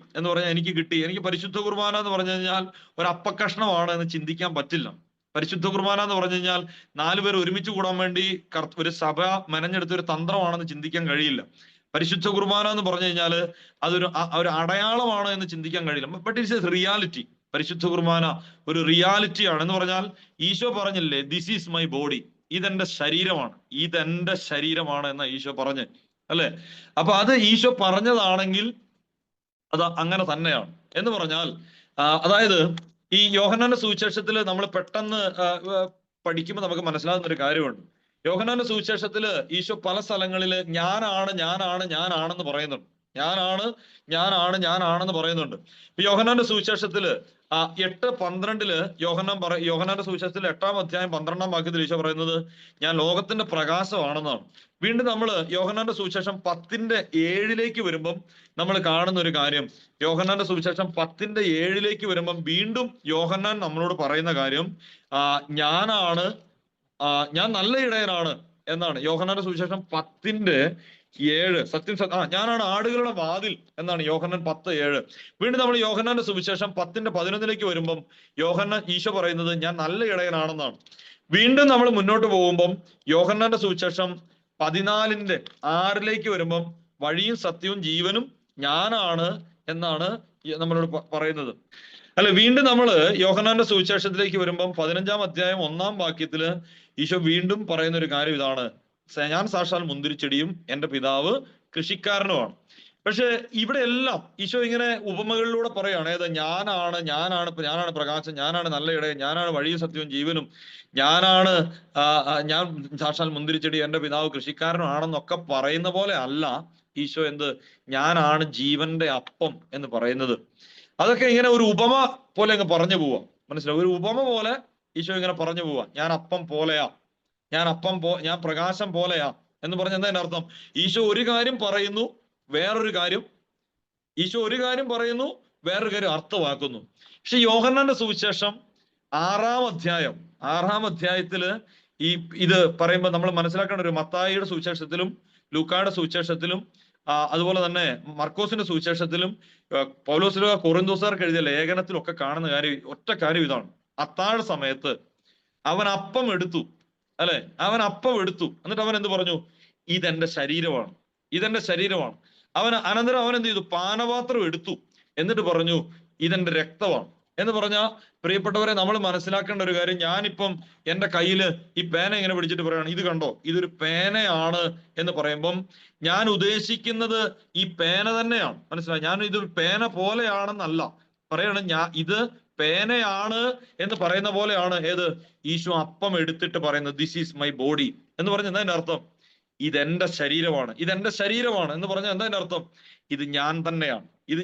എനിക്ക് പരിശുദ്ധ കുർബാന എന്ന് പറഞ്ഞു കഴിഞ്ഞാൽ ഒരു അപ്പക്കഷ്ണമാണ് എന്ന് ചിന്തിക്കാൻ പറ്റില്ല. പരിശുദ്ധ കുർബാന എന്ന് പറഞ്ഞു കഴിഞ്ഞാൽ 4 പേർ ഒരുമിച്ച് കൂടാൻ വേണ്ടി ഒരു സഭ മെനഞ്ഞെടുത്ത ഒരു തന്ത്രമാണെന്ന് ചിന്തിക്കാൻ കഴിയില്ല. പരിശുദ്ധ കുർബാന എന്ന് പറഞ്ഞു കഴിഞ്ഞാൽ അതൊരു അടയാളമാണ് എന്ന് ചിന്തിക്കാൻ കഴിയില്ല. But it's A reality. പരിശുദ്ധ കുർബാന ഒരു റിയാലിറ്റി ആണ്. എന്ന് പറഞ്ഞാൽ ഈശോ പറഞ്ഞില്ലേ, ദിസ് ഈസ് മൈ ബോഡി, ഇതെന്റെ ശരീരമാണ് എന്ന ഈശോ പറഞ്ഞ്, അല്ലെ? അപ്പൊ അത് ഈശോ പറഞ്ഞതാണെങ്കിൽ അത് അങ്ങനെ തന്നെയാണ്. എന്ന് പറഞ്ഞാൽ അതായത് ഈ യോഹന്നാന്റെ സുവിശേഷത്തിൽ നമ്മൾ പെട്ടെന്ന് പഠിക്കുമ്പോൾ നമുക്ക് മനസ്സിലാകുന്ന ഒരു കാര്യമുണ്ട്. യോഹന്നാന്റെ സുവിശേഷത്തിൽ ഈശോ പല സ്ഥലങ്ങളില് ഞാനാണെന്ന് പറയുന്നുണ്ട്. ഞാനാണെന്ന് പറയുന്നുണ്ട്. യോഹന്നാന്റെ സുവിശേഷത്തില് 8:12 യോഹന്നാന്റെ സുവിശേഷത്തിൽ 8-ാം അധ്യായം 12-ാം വാക്യത്തിൽ ഈശോ പറയുന്നത് ഞാൻ ലോകത്തിന്റെ പ്രകാശമാണെന്നാണ്. വീണ്ടും നമ്മൾ യോഹന്നാന്റെ സുവിശേഷം 10:7 വരുമ്പം നമ്മൾ കാണുന്ന ഒരു കാര്യം, യോഹന്നാന്റെ സുവിശേഷം 10:7 വരുമ്പം വീണ്ടും യോഹന്നാൻ നമ്മളോട് പറയുന്ന കാര്യം ഞാൻ നല്ല ഇടയനാണ് എന്നാണ്. യോഹന്നാന്റെ സുവിശേഷം 10:7 ഞാനാണ് ആടുകളുടെ വാതിൽ എന്നാണ് യോഹന്നാൻ 10:7. വീണ്ടും നമ്മൾ യോഹന്നാന്റെ സുവിശേഷം 10:11 വരുമ്പം ഈശോ പറയുന്നത് ഞാൻ നല്ല ഇടയനാണെന്നാണ്. വീണ്ടും നമ്മൾ മുന്നോട്ട് പോകുമ്പം യോഹന്നാന്റെ സുവിശേഷം 14:6 വരുമ്പം വഴിയും സത്യവും ജീവനും ഞാനാണ് എന്നാണ് നമ്മളോട് പറയുന്നത്. അല്ല, വീണ്ടും നമ്മൾ യോഹന്നാന്റെ സുവിശേഷത്തിലേക്ക് വരുമ്പം 15-ാം അധ്യായം 1-ാം വാക്യത്തില് ഈശോ വീണ്ടും പറയുന്ന ഒരു കാര്യം ഇതാണ്, ഞാൻ സാക്ഷാൽ മുന്തിരിച്ചെടിയും എൻ്റെ പിതാവ് കൃഷിക്കാരനുമാണ്. പക്ഷെ ഇവിടെ എല്ലാം ഈശോ ഇങ്ങനെ ഉപമകളിലൂടെ പറയാണ്, ഞാനാണ് പ്രകാശം, ഞാനാണ് നല്ല ഇടയൻ, ഞാനാണ് വഴിയും സത്യവും ജീവനും, ഞാൻ സാക്ഷാൽ മുന്തിരിച്ചെടി, എൻ്റെ പിതാവ് കൃഷിക്കാരനും ആണെന്നൊക്കെ പറയുന്ന പോലെ അല്ല ഈശോ ഞാനാണ് ജീവന്റെ അപ്പം എന്ന് പറയുന്നത്. അതൊക്കെ ഇങ്ങനെ ഒരു ഉപമ പോലെ അങ്ങ് പറഞ്ഞു പോവാം. മനസ്സിലാവും? ഒരു ഉപമ പോലെ ഈശോ ഇങ്ങനെ പറഞ്ഞു പോവാ, ഞാൻ അപ്പം പോലെയാ, ഞാൻ പ്രകാശം പോലെയാ എന്ന് പറഞ്ഞ എന്താ അർത്ഥം? ഈശോ ഒരു കാര്യം പറയുന്നു, വേറൊരു കാര്യം അർത്ഥമാക്കുന്നു. പക്ഷെ യോഹന്നാന്റെ സുവിശേഷം 6-ാം അധ്യായത്തില് ഇത് പറയുമ്പോൾ നമ്മൾ മനസ്സിലാക്കേണ്ട ഒരു, മത്തായിയുടെ സുവിശേഷത്തിലും ലൂക്കായുടെ സുവിശേഷത്തിലും അതുപോലെ തന്നെ മർക്കോസിന്റെ സുവിശേഷത്തിലും പൗലോസ് കൊറിന്തോസുകാർക്ക് എഴുതിയ ലേഖനത്തിലൊക്കെ കാണുന്ന ഒറ്റ കാര്യം ഇതാണ്, അത്താഴ സമയത്ത് അവൻ അപ്പം എടുത്തു, അല്ലെ? അവൻ അപ്പം എടുത്തു, എന്നിട്ട് അവൻ എന്ത് പറഞ്ഞു? ഇതെന്റെ ശരീരമാണ്. അനന്തരം അവൻ എന്ത് ചെയ്തു? പാനപാത്രം എടുത്തു, എന്നിട്ട് പറഞ്ഞു ഇതെന്റെ രക്തമാണ് എന്ന് പറഞ്ഞാൽ, പ്രിയപ്പെട്ടവരെ, നമ്മൾ മനസ്സിലാക്കേണ്ട ഒരു കാര്യം, ഞാനിപ്പം എൻ്റെ കയ്യില് ഈ പേന ഇങ്ങനെ പിടിച്ചിട്ട് പറയാണ്, ഇത് കണ്ടോ, ഇതൊരു പേനയാണ് എന്ന് പറയുമ്പം ഞാൻ ഉദ്ദേശിക്കുന്നത് ഈ പേന തന്നെയാണ്. മനസ്സിലായി? ഞാൻ ഇതൊരു പേന പോലെയാണെന്നല്ല പറയാണ്, ഇത് പേനയാണ് എന്ന് പറയുന്ന പോലെയാണ് ഈശോ അപ്പം എടുത്തിട്ട് പറയുന്നത്, ദിസ് ഈസ് മൈ ബോഡി എന്ന് പറഞ്ഞ എന്താ അതിന്റെ അർത്ഥം? ഇതെന്റെ ശരീരമാണ് എന്ന് പറഞ്ഞാൽ എന്താ അതിന്റെ അർത്ഥം? ഇത്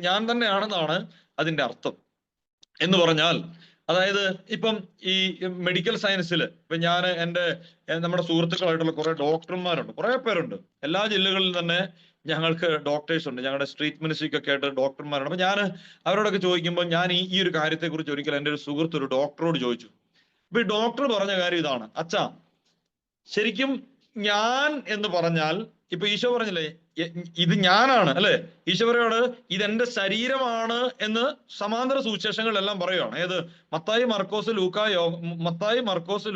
ഞാൻ തന്നെയാണെന്നാണ് അതിന്റെ അർത്ഥം. എന്ന് പറഞ്ഞാൽ, അതായത് ഇപ്പം ഈ മെഡിക്കൽ സയൻസിൽ ഇപ്പൊ ഞാൻ നമ്മുടെ സുഹൃത്തുക്കളായിട്ടുള്ള കുറെ ഡോക്ടർമാരുണ്ട്, കുറെ പേരുണ്ട്. എല്ലാ ജില്ലകളിലും തന്നെ ഞങ്ങൾക്ക് ഡോക്ടേഴ്സ് ഉണ്ട്. ഞങ്ങളുടെ സ്ട്രീറ്റ് മിനിസ്ട്രിക്കൊക്കെ ആയിട്ട് ഡോക്ടർമാരുണ്ട്. അപ്പൊ ഞാൻ അവരോടൊക്കെ ചോദിക്കുമ്പോൾ ഞാൻ ഈ ഒരു കാര്യത്തെ കുറിച്ച് ഒരിക്കൽ എൻ്റെ ഒരു സുഹൃത്ത് ഒരു ഡോക്ടറോട് ചോദിച്ചു. അപ്പൊ ഈ ഡോക്ടർ പറഞ്ഞ കാര്യം ഇതാണ്: അച്ഛാ, ശരിക്കും ഞാൻ എന്ന് പറഞ്ഞാൽ, ഇപ്പൊ ഈശോ പറഞ്ഞില്ലേ ഇത് ഞാനാണ് അല്ലെ, ഈശോയോട് ഇതെന്റെ ശരീരമാണ് എന്ന് സമാന്തര സുവിശേഷങ്ങളിലെല്ലാം പറയുകയാണ്. ഏത്? മത്തായി, മർക്കോസ്,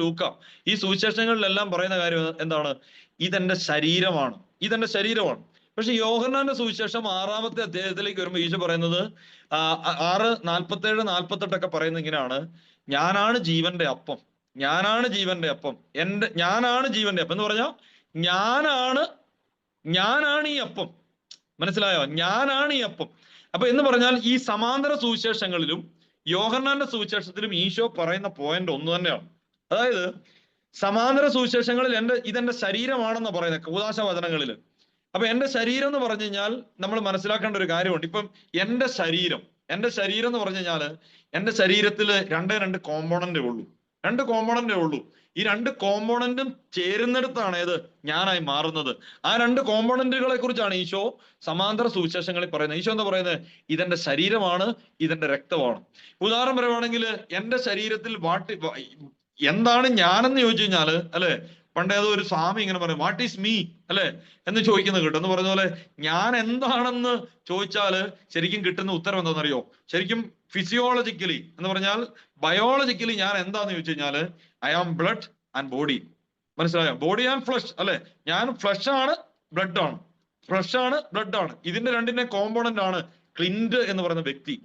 ലൂക്ക ഈ സുവിശേഷങ്ങളിലെല്ലാം പറയുന്ന കാര്യം എന്താണ്? ഇതെന്റെ ശരീരമാണ്, ഇതെന്റെ ശരീരമാണ്. പക്ഷെ യോഹന്നാന്റെ സുവിശേഷം 6-ാമത്തെ അധ്യായത്തിലേക്ക് വരുമ്പോൾ ഈശോ പറയുന്നത് 6:47-48 പറയുന്നത് ഇങ്ങനെയാണ്: ഞാനാണ് ജീവന്റെ അപ്പം, ഞാനാണ് ജീവന്റെ അപ്പം, ഞാനാണ് ജീവന്റെ അപ്പം എന്ന് പറഞ്ഞാൽ ഞാനാണ് ഈ അപ്പം. മനസ്സിലായോ? ഞാനാണ് ഈ അപ്പം. അപ്പൊ എന്ന് പറഞ്ഞാൽ ഈ സമാന്തര സുവിശേഷങ്ങളിലും യോഹന്നാന്റെ സുവിശേഷത്തിലും ഈശോ പറയുന്ന പോയിന്റ് ഒന്ന് തന്നെയാണ്. അതായത് സമാന്തര സുവിശേഷങ്ങളിൽ ഇതെന്റെ ശരീരമാണെന്ന് പറയുന്നത് കൂദാശ വചനങ്ങളിൽ. അപ്പൊ എന്റെ ശരീരം എന്ന് പറഞ്ഞു കഴിഞ്ഞാൽ നമ്മൾ മനസ്സിലാക്കേണ്ട ഒരു കാര്യമുണ്ട്. ഇപ്പം എന്റെ ശരീരം എന്ന് പറഞ്ഞു കഴിഞ്ഞാല് എന്റെ ശരീരത്തിൽ രണ്ട് കോമ്പോണന്റേ ഉള്ളൂ. ഈ രണ്ട് കോമ്പോണന്റും ചേരുന്നിടത്താണ് ഏത്? ഞാനായി മാറുന്നത്. ആ രണ്ട് കോമ്പോണന്റുകളെ കുറിച്ചാണ് ഈശോ സമാന്തര സുവിശേഷങ്ങളിൽ പറയുന്നത്. ഈശോ എന്താ പറയുന്നത്? ഇതെന്റെ ശരീരമാണ്, ഇതെന്റെ രക്തമാണ്. ഉദാഹരണം പറയുവാണെങ്കിൽ എന്റെ ശരീരത്തിൽ എന്താണ് ഞാനെന്ന് ചോദിച്ചു കഴിഞ്ഞാല് അല്ലെ, പണ്ട് ഏതോ ഒരു സ്വാമി ഇങ്ങനെ പറയും, വാട്ട് ഈസ് മീ അല്ലെ എന്ന് ചോദിക്കുന്നത് കേട്ടോ. എന്ന് പറഞ്ഞ പോലെ ഞാൻ എന്താണെന്ന് ചോദിച്ചാല് ശരിക്കും കിട്ടുന്ന ഉത്തരം എന്താണെന്നറിയോ? ശരിക്കും ഫിസിയോളജിക്കലി എന്ന് പറഞ്ഞാൽ ബയോളജിക്കലി ഞാൻ എന്താന്ന് ചോദിച്ചു കഴിഞ്ഞാല് I am blood and body. മനസ്സിലായോ? ബോഡി ആൻഡ് ഫ്ലഷ് അല്ലെ. ഞാൻ ഫ്ലഷ് ആണ്, ബ്ലഡ് ആണ്. ഫ്ലഷ് ആണ്, ബ്ലഡ് ആണ്. ഇതിന്റെ രണ്ടിന്റെ കോമ്പോണന്റ് ആണ് ക്ലിന്റ് എന്ന് പറയുന്ന വ്യക്തി.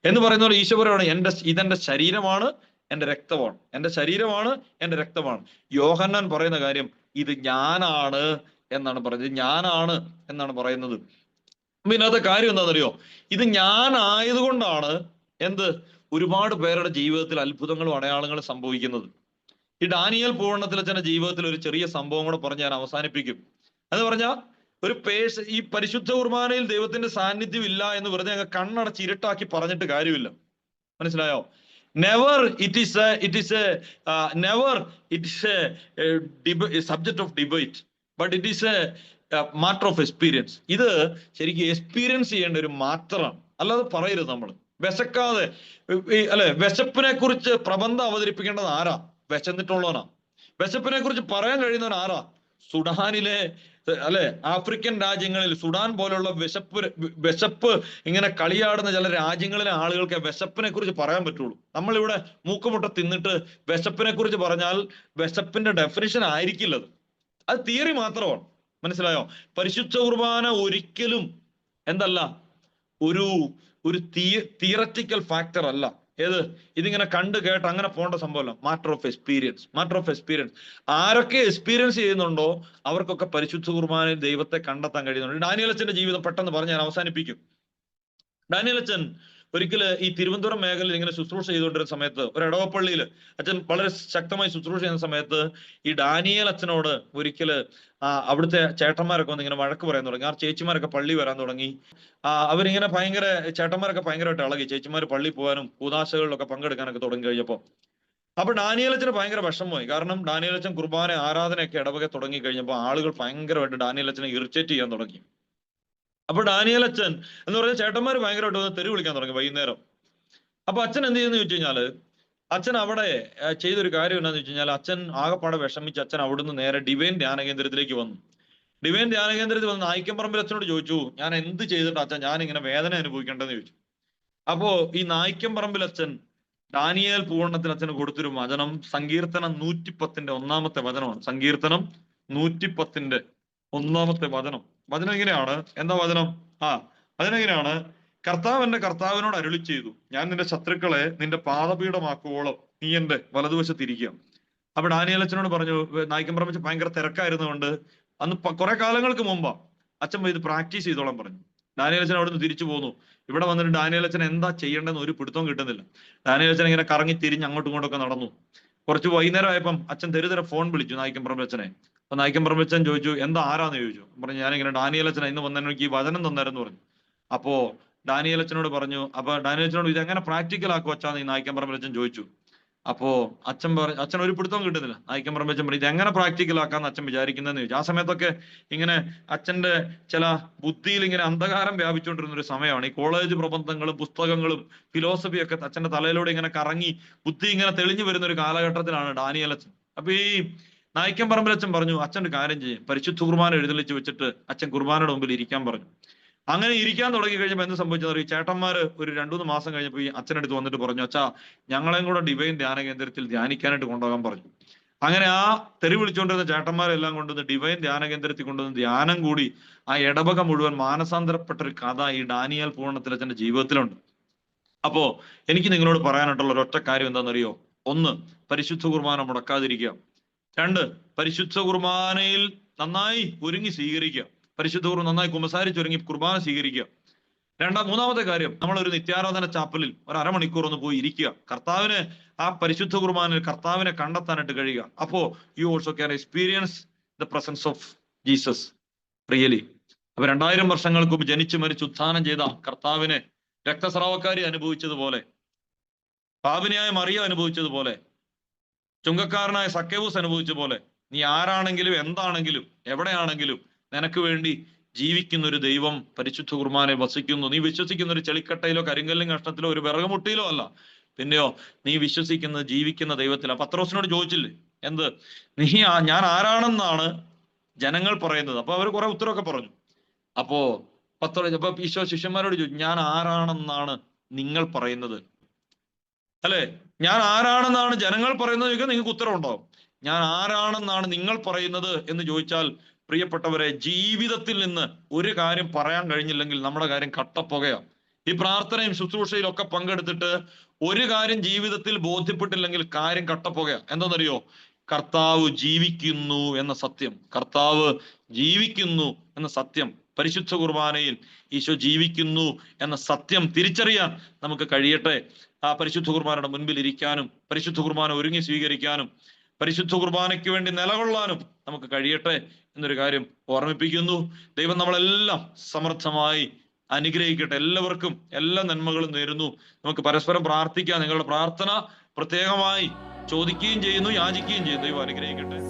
എന്ന് പറയുന്ന പോലെ ഈശോ പറയുകയാണ് ഇതെന്റെ ശരീരമാണ്, എന്റെ രക്തമാണ്. എന്റെ ശരീരമാണ്, എന്റെ രക്തമാണ്. യോഹന്നാൻ പറയുന്ന കാര്യം ഇത് ഞാനാണ് എന്നാണ് പറയുന്നത്. ഞാനാണ് എന്നാണ് പറയുന്നത്. പിന്നെ അത് കാര്യം എന്താണെന്നറിയോ? ഇത് ഞാനായതുകൊണ്ടാണ് ഒരുപാട് പേരുടെ ജീവിതത്തിൽ അത്ഭുതങ്ങളും അടയാളങ്ങളും സംഭവിക്കുന്നത്. ഈ ഡാനിയേൽ പൂവണ്ണത്തിലച്ഛന്റെ ജീവിതത്തിൽ ഒരു ചെറിയ സംഭവം കൂടെ പറഞ്ഞ് ഞാൻ അവസാനിപ്പിക്കും. എന്ന് പറഞ്ഞാൽ ഈ പരിശുദ്ധ കുർബാനയിൽ ദൈവത്തിന്റെ സാന്നിധ്യം ഇല്ല എന്ന് വെറുതെ അങ്ങ് കണ്ണടച്ച് ഇരുട്ടാക്കി പറഞ്ഞിട്ട് കാര്യമില്ല. മനസ്സിലായോ? Never it is A subject of debate, but it is A matter of experience. ഇത് ശരിക്കും എക്സ്പീരിയൻസ് ചെയ്യേണ്ട ഒരു മാറ്ററാണ്, അല്ലാതെ പറയരുത്. നമ്മൾ വിശക്കാതെ അല്ലെ, വിശപ്പിനെ കുറിച്ച് പ്രബന്ധം അവതരിപ്പിക്കേണ്ടത് ആരാ? വിശന്നിട്ടുള്ളവനാ. വിശപ്പിനെ കുറിച്ച് പറയാൻ കഴിയുന്നവൻ ആരാ? സുഡാനിലെ അല്ലെ, ആഫ്രിക്കൻ രാജ്യങ്ങളിൽ സുഡാൻ പോലുള്ള വിശപ്പ് ഇങ്ങനെ കളിയാടുന്ന ചില രാജ്യങ്ങളിലെ ആളുകൾക്ക് വിശപ്പിനെ കുറിച്ച് പറയാൻ പറ്റുള്ളൂ. നമ്മളിവിടെ മൂക്കുമുട്ട തിന്നിട്ട് വിശപ്പിനെ കുറിച്ച് പറഞ്ഞാൽ വിശപ്പിന്റെ ഡെഫിനിഷൻ ആയിരിക്കില്ലത്. അത് തിയറി മാത്രമാണ്. മനസ്സിലായോ? പരിശുദ്ധ കുർബാന ഒരിക്കലും ഒരു തിയററ്റിക്കൽ ഫാക്ടർ അല്ല. ഏത്? ഇതിങ്ങനെ കണ്ടു കേട്ട് അങ്ങനെ പോകേണ്ട സംഭവമല്ല. Matter of experience. ആരൊക്കെ എക്സ്പീരിയൻസ് ചെയ്യുന്നുണ്ടോ അവർക്കൊക്കെ പരിശുദ്ധ കുർബാനയിൽ ദൈവത്തെ കണ്ടെത്താൻ കഴിയുന്നുണ്ട്. ഡാനിയേൽ അച്ഛന്റെ ജീവിതം പെട്ടെന്ന് പറഞ്ഞ് ഞാൻ അവസാനിപ്പിക്കും. ഡാനിയേൽ അച്ഛൻ ഒരിക്കല് ഈ തിരുവനന്തപുരം മേഖലയിൽ ഇങ്ങനെ ശുശ്രൂഷ ചെയ്തുകൊണ്ടിരുന്ന സമയത്ത് ഒരു ഇടവപ്പള്ളിയിൽ അച്ഛൻ വളരെ ശക്തമായി ശുശ്രൂഷ ചെയ്യുന്ന സമയത്ത് ഈ ഡാനിയേൽ അച്ഛനോട് ഒരിക്കല് അവിടുത്തെ ചേട്ടന്മാരൊക്കെ വന്ന് ഇങ്ങനെ വഴക്ക് പറയാൻ തുടങ്ങി. ആ ചേച്ചിമാരൊക്കെ പള്ളി വരാൻ തുടങ്ങി. അവരിങ്ങനെ ചേട്ടന്മാരൊക്കെ ഭയങ്കരമായിട്ട് ഇളകി. ചേച്ചിമാർ പള്ളി പോകാനും കൂദാശകളിലൊക്കെ പങ്കെടുക്കാനൊക്കെ തുടങ്ങി കഴിഞ്ഞപ്പോൾ അപ്പൊ ഡാനിയേൽ അച്ഛന് ഭയങ്കര വിഷമമായി. കാരണം ഡാനിയേൽ അച്ഛൻ കുർബാന ആരാധനയൊക്കെ ഇടവകെ തുടങ്ങി കഴിഞ്ഞപ്പോൾ ആളുകൾ ഭയങ്കരമായിട്ട് ഡാനിയേൽ അച്ഛനെ ഇറിറ്റേറ്റ് ചെയ്യാൻ തുടങ്ങി. അപ്പൊ ഡാനിയേൽ അച്ഛൻ എന്ന് പറഞ്ഞാൽ ചേട്ടന്മാർ ഭയങ്കരമായിട്ട് വന്ന് തെറി വിളിക്കാൻ തുടങ്ങി വൈകുന്നേരം. അപ്പൊ അച്ഛൻ എന്ത് ചെയ്യുന്ന ചോദിച്ചു കഴിഞ്ഞാല് അച്ഛൻ അവിടെ ചെയ്തൊരു കാര്യം എന്താണെന്ന് വെച്ച് കഴിഞ്ഞാൽ അച്ഛൻ ആകെപ്പാടെ വിഷമിച്ച് അച്ഛൻ അവിടുന്ന് നേരെ ഡിവൈൻ ധ്യാന കേന്ദ്രത്തിലേക്ക് വന്നു. ഡിവൈൻ ധ്യാന കേന്ദ്രത്തിൽ വന്ന് നായിക്കമ്പറമ്പിൽ അച്ഛനോട് ചോദിച്ചു, ഞാൻ എന്ത് ചെയ്തിട്ട് അച്ഛൻ ഞാൻ ഇങ്ങനെ വേദന അനുഭവിക്കേണ്ടതെന്ന് ചോദിച്ചു. അപ്പോ ഈ നായിക്കമ്പറമ്പിൽ അച്ഛൻ ഡാനിയേൽ പൂവണ്ണത്തിൽ അച്ഛന് കൊടുത്തൊരു വചനം സങ്കീർത്തനം 110 ഒന്നാമത്തെ വചനമാണ്. സങ്കീർത്തനം 110 ഒന്നാമത്തെ വചനം ഇങ്ങനെയാണ്. എന്താ വചനം? അതിനെങ്ങനെയാണ്? കർത്താവ് എന്റെ കർത്താവിനോട് അരുളി ചെയ്തു, ഞാൻ നിന്റെ ശത്രുക്കളെ നിന്റെ പാദപീഠമാക്കുവോളം നീ എന്റെ വലതുവശത്തിരിക്കുക. അപ്പൊ ഡാനിയേൽ അച്ഛനോട് പറഞ്ഞു, നായിക്കമ്പറമ്പ് ഭയങ്കര തിരക്കായിരുന്നുകൊണ്ട് അന്ന് കുറെ കാലങ്ങൾക്ക് മുമ്പാ അച്ഛൻ ഇത് പ്രാക്ടീസ് ചെയ്തോളാൻ പറഞ്ഞു. ഡാനിയേൽ അച്ഛൻ അവിടെ നിന്ന് തിരിച്ചു പോന്നു. ഇവിടെ വന്നിട്ട് ഡാനിയേൽ അച്ഛൻ എന്താ ചെയ്യേണ്ടതെന്ന് ഒരു പിടുത്തവും കിട്ടുന്നില്ല. ഡാനിയേൽ അച്ഛൻ ഇങ്ങനെ കറങ്ങി തിരിഞ്ഞ് അങ്ങോട്ടും ഇങ്ങോട്ടൊക്കെ നടന്നു. കുറച്ച് വൈകുന്നേരം ആയപ്പം അച്ഛൻ തെരുതര ഫോൺ വിളിച്ചു നായിക്കമ്പറമ്പ് അച്ഛനെ. അപ്പൊ നായിക്കമ്പറമ്പ് അച്ഛൻ ചോദിച്ചു, എന്താ ആരാന്ന് ചോദിച്ചു. പറഞ്ഞു, ഞാനിങ്ങനെ ഡാനിയേൽ അച്ഛനെ ഇന്ന് വന്ന എനിക്ക് ഈ വചനം തന്നാരെന്ന് പറഞ്ഞു. അപ്പോ ഡാനിയേലച്ചനോട് പറഞ്ഞു. അപ്പൊ ഡാനിയേലച്ചനോട് ഇത് എങ്ങനെ പ്രാക്ടിക്കൽ ആക്കും അച്ഛാന്ന് ഈ നായിക്കൻ പറമ്പലച്ചൻ ചോദിച്ചു. അപ്പോ അച്ഛൻ ഒരു പിടുത്തവും കിട്ടുന്നില്ല. നായിക്കൻ പറമ്പലച്ചൻ പറഞ്ഞു ഇത് എങ്ങനെ പ്രാക്ടിക്കൽ ആക്കാന്ന് അച്ഛൻ വിചാരിക്കുന്നതെന്ന് ചോദിച്ചു. ആ സമയത്തൊക്കെ ഇങ്ങനെ അച്ഛന്റെ ചില ബുദ്ധിയിൽ ഇങ്ങനെ അന്ധകാരം വ്യാപിച്ചുകൊണ്ടിരുന്ന ഒരു സമയമാണ്. ഈ കോളേജ് പ്രബന്ധങ്ങളും പുസ്തകങ്ങളും ഫിലോസഫിയൊക്കെ അച്ഛന്റെ തലയിലൂടെ ഇങ്ങനെ കറങ്ങി ബുദ്ധി ഇങ്ങനെ തെളിഞ്ഞു വരുന്ന ഒരു കാലഘട്ടത്തിലാണ് ഡാനിയേലച്ചൻ. അപ്പൊ ഈ നായിക്കൻ പറമ്പലച്ചൻ പറഞ്ഞു അച്ഛൻ ഒരു കാര്യം ചെയ്യും, പരിശുദ്ധ കുർബാന എഴുന്നള്ളിച്ച് വെച്ചിട്ട് അച്ഛൻ കുർബാനയുടെ മുമ്പിൽ ഇരിക്കാൻ പറഞ്ഞു. അങ്ങനെ ഇരിക്കാൻ തുടങ്ങി കഴിഞ്ഞപ്പോൾ എന്ത് സംഭവിച്ചത്? ഈ ചേട്ടന്മാര് ഒരു 2-3 മാസം കഴിഞ്ഞപ്പോൾ ഈ അച്ഛനടുത്ത് വന്നിട്ട് പറഞ്ഞു, അച്ഛാ ഞങ്ങളെയും കൂടെ ഡിവൈൻ ധ്യാന കേന്ദ്രത്തിൽ ധ്യാനിക്കാനായിട്ട് കൊണ്ടുപോകാൻ പറഞ്ഞു. അങ്ങനെ ആ തെറി വിളിച്ചുകൊണ്ടിരുന്ന ചേട്ടന്മാരെല്ലാം കൊണ്ടുവന്ന് ഡിവൈൻ ധ്യാന കേന്ദ്രത്തിൽ കൊണ്ടുവന്ന് ധ്യാനം കൂടി ആ ഇടവക മുഴുവൻ മാനസാന്തരപ്പെട്ട ഒരു കഥ ഈ ഡാനിയേൽ പൂർണ്ണത്തിലച്ഛന്റെ ജീവിതത്തിലുണ്ട്. അപ്പോ എനിക്ക് നിങ്ങളോട് പറയാനായിട്ടുള്ള ഒരൊറ്റ കാര്യം എന്താണെന്നറിയോ? 1, പരിശുദ്ധ കുർബാന മുടക്കാതിരിക്കുക. 2, പരിശുദ്ധ കുർബാനയിൽ നന്നായി ഒരുങ്ങി സ്വീകരിക്കുക. പരിശുദ്ധ കുർബാന നന്നായി കുമ്പസാരിച്ചൊരുങ്ങി കുർബാന സ്വീകരിക്കുക. മൂന്നാമത്തെ കാര്യം, നമ്മൾ ഒരു നിത്യാരാധന ചാപ്പലിൽ ഒരു അരമണിക്കൂർ ഒന്ന് പോയി ഇരിക്കുക. കർത്താവിന് ആ പരിശുദ്ധ കുർബാനയിൽ കർത്താവിനെ കണ്ടെത്താനായിട്ട് കഴിയുക. അപ്പോ you also can experience the presence of Jesus really. അപ്പൊ 2000 വർഷങ്ങൾക്ക് മുമ്പ് ജനിച്ചു മരിച്ച് ഉത്ഥാനം ചെയ്ത കർത്താവിനെ രക്തസ്രാവക്കാരി അനുഭവിച്ചതുപോലെ, പാപിനിയായ മറിയ അനുഭവിച്ചതുപോലെ, ചുങ്കക്കാരനായ സക്കേവൂസ് അനുഭവിച്ച പോലെ, നീ ആരാണെങ്കിലും എന്താണെങ്കിലും എവിടെയാണെങ്കിലും നിനക്ക് വേണ്ടി ജീവിക്കുന്ന ഒരു ദൈവം പരിശുദ്ധ കുർബാനയിൽ വസിക്കുന്നു. നീ വിശ്വസിക്കുന്ന ഒരു ചെളിക്കട്ടയിലോ കരിങ്കല്ലും കഷ്ണത്തിലോ ഒരു വിറകുമുട്ടിയിലോ അല്ല, പിന്നെയോ നീ വിശ്വസിക്കുന്ന ജീവിക്കുന്ന ദൈവത്തിലാണ്. പത്രോസിനോട് ചോദിച്ചില്ലേ എന്ത്, ഞാൻ ആരാണെന്നാണ് ജനങ്ങൾ പറയുന്നത്? അപ്പൊ അവർ കുറെ ഉത്തരവൊക്കെ പറഞ്ഞു. അപ്പോ ഈശോ ശിഷ്യന്മാരോട് ചോദിച്ചു, ഞാൻ ആരാണെന്നാണ് നിങ്ങൾ പറയുന്നത്? അല്ലെ, ഞാൻ ആരാണെന്നാണ് ജനങ്ങൾ പറയുന്നത് ചോദിക്കാൻ നിങ്ങൾക്ക് ഉത്തരവുണ്ടാവും. ഞാൻ ആരാണെന്നാണ് നിങ്ങൾ പറയുന്നത് എന്ന് ചോദിച്ചാൽ പ്രിയപ്പെട്ടവരെ, ജീവിതത്തിൽ നിന്ന് ഒരു കാര്യം പറയാൻ കഴിഞ്ഞില്ലെങ്കിൽ നമ്മുടെ കാര്യം കട്ടപ്പുകയാണ്. ഈ പ്രാർത്ഥനയും ശുശ്രൂഷയിലും ഒക്കെ പങ്കെടുത്തിട്ട് ഒരു കാര്യം ജീവിതത്തിൽ ബോധ്യപ്പെട്ടില്ലെങ്കിൽ കാര്യം കട്ടപ്പുകയാണ്. എന്താണെന്നറിയോ? കർത്താവ് ജീവിക്കുന്നു എന്ന സത്യം. കർത്താവ് ജീവിക്കുന്നു എന്ന സത്യം, പരിശുദ്ധ കുർബാനയിൽ ഈശോ ജീവിക്കുന്നു എന്ന സത്യം തിരിച്ചറിയാൻ നമുക്ക് കഴിയട്ടെ. ആ പരിശുദ്ധ കുർബാനയുടെ മുൻപിൽ ഇരിക്കാനും പരിശുദ്ധ കുർബാന ഒരുങ്ങി സ്വീകരിക്കാനും പരിശുദ്ധ കുർബാനയ്ക്ക് വേണ്ടി നിലകൊള്ളാനും നമുക്ക് കഴിയട്ടെ എന്നൊരു കാര്യം ഓർമ്മിപ്പിക്കുന്നു. ദൈവം നമ്മളെല്ലാം സമൃദ്ധമായി അനുഗ്രഹിക്കട്ടെ. എല്ലാവർക്കും എല്ലാ നന്മകളും നേരുന്നു. നമുക്ക് പരസ്പരം പ്രാർത്ഥിക്കാം. നിങ്ങളുടെ പ്രാർത്ഥന പ്രത്യേകമായി ചോദിക്കുകയും ചെയ്യുന്നു, യാചിക്കുകയും ചെയ്യുന്നു. ദൈവം അനുഗ്രഹിക്കട്ടെ.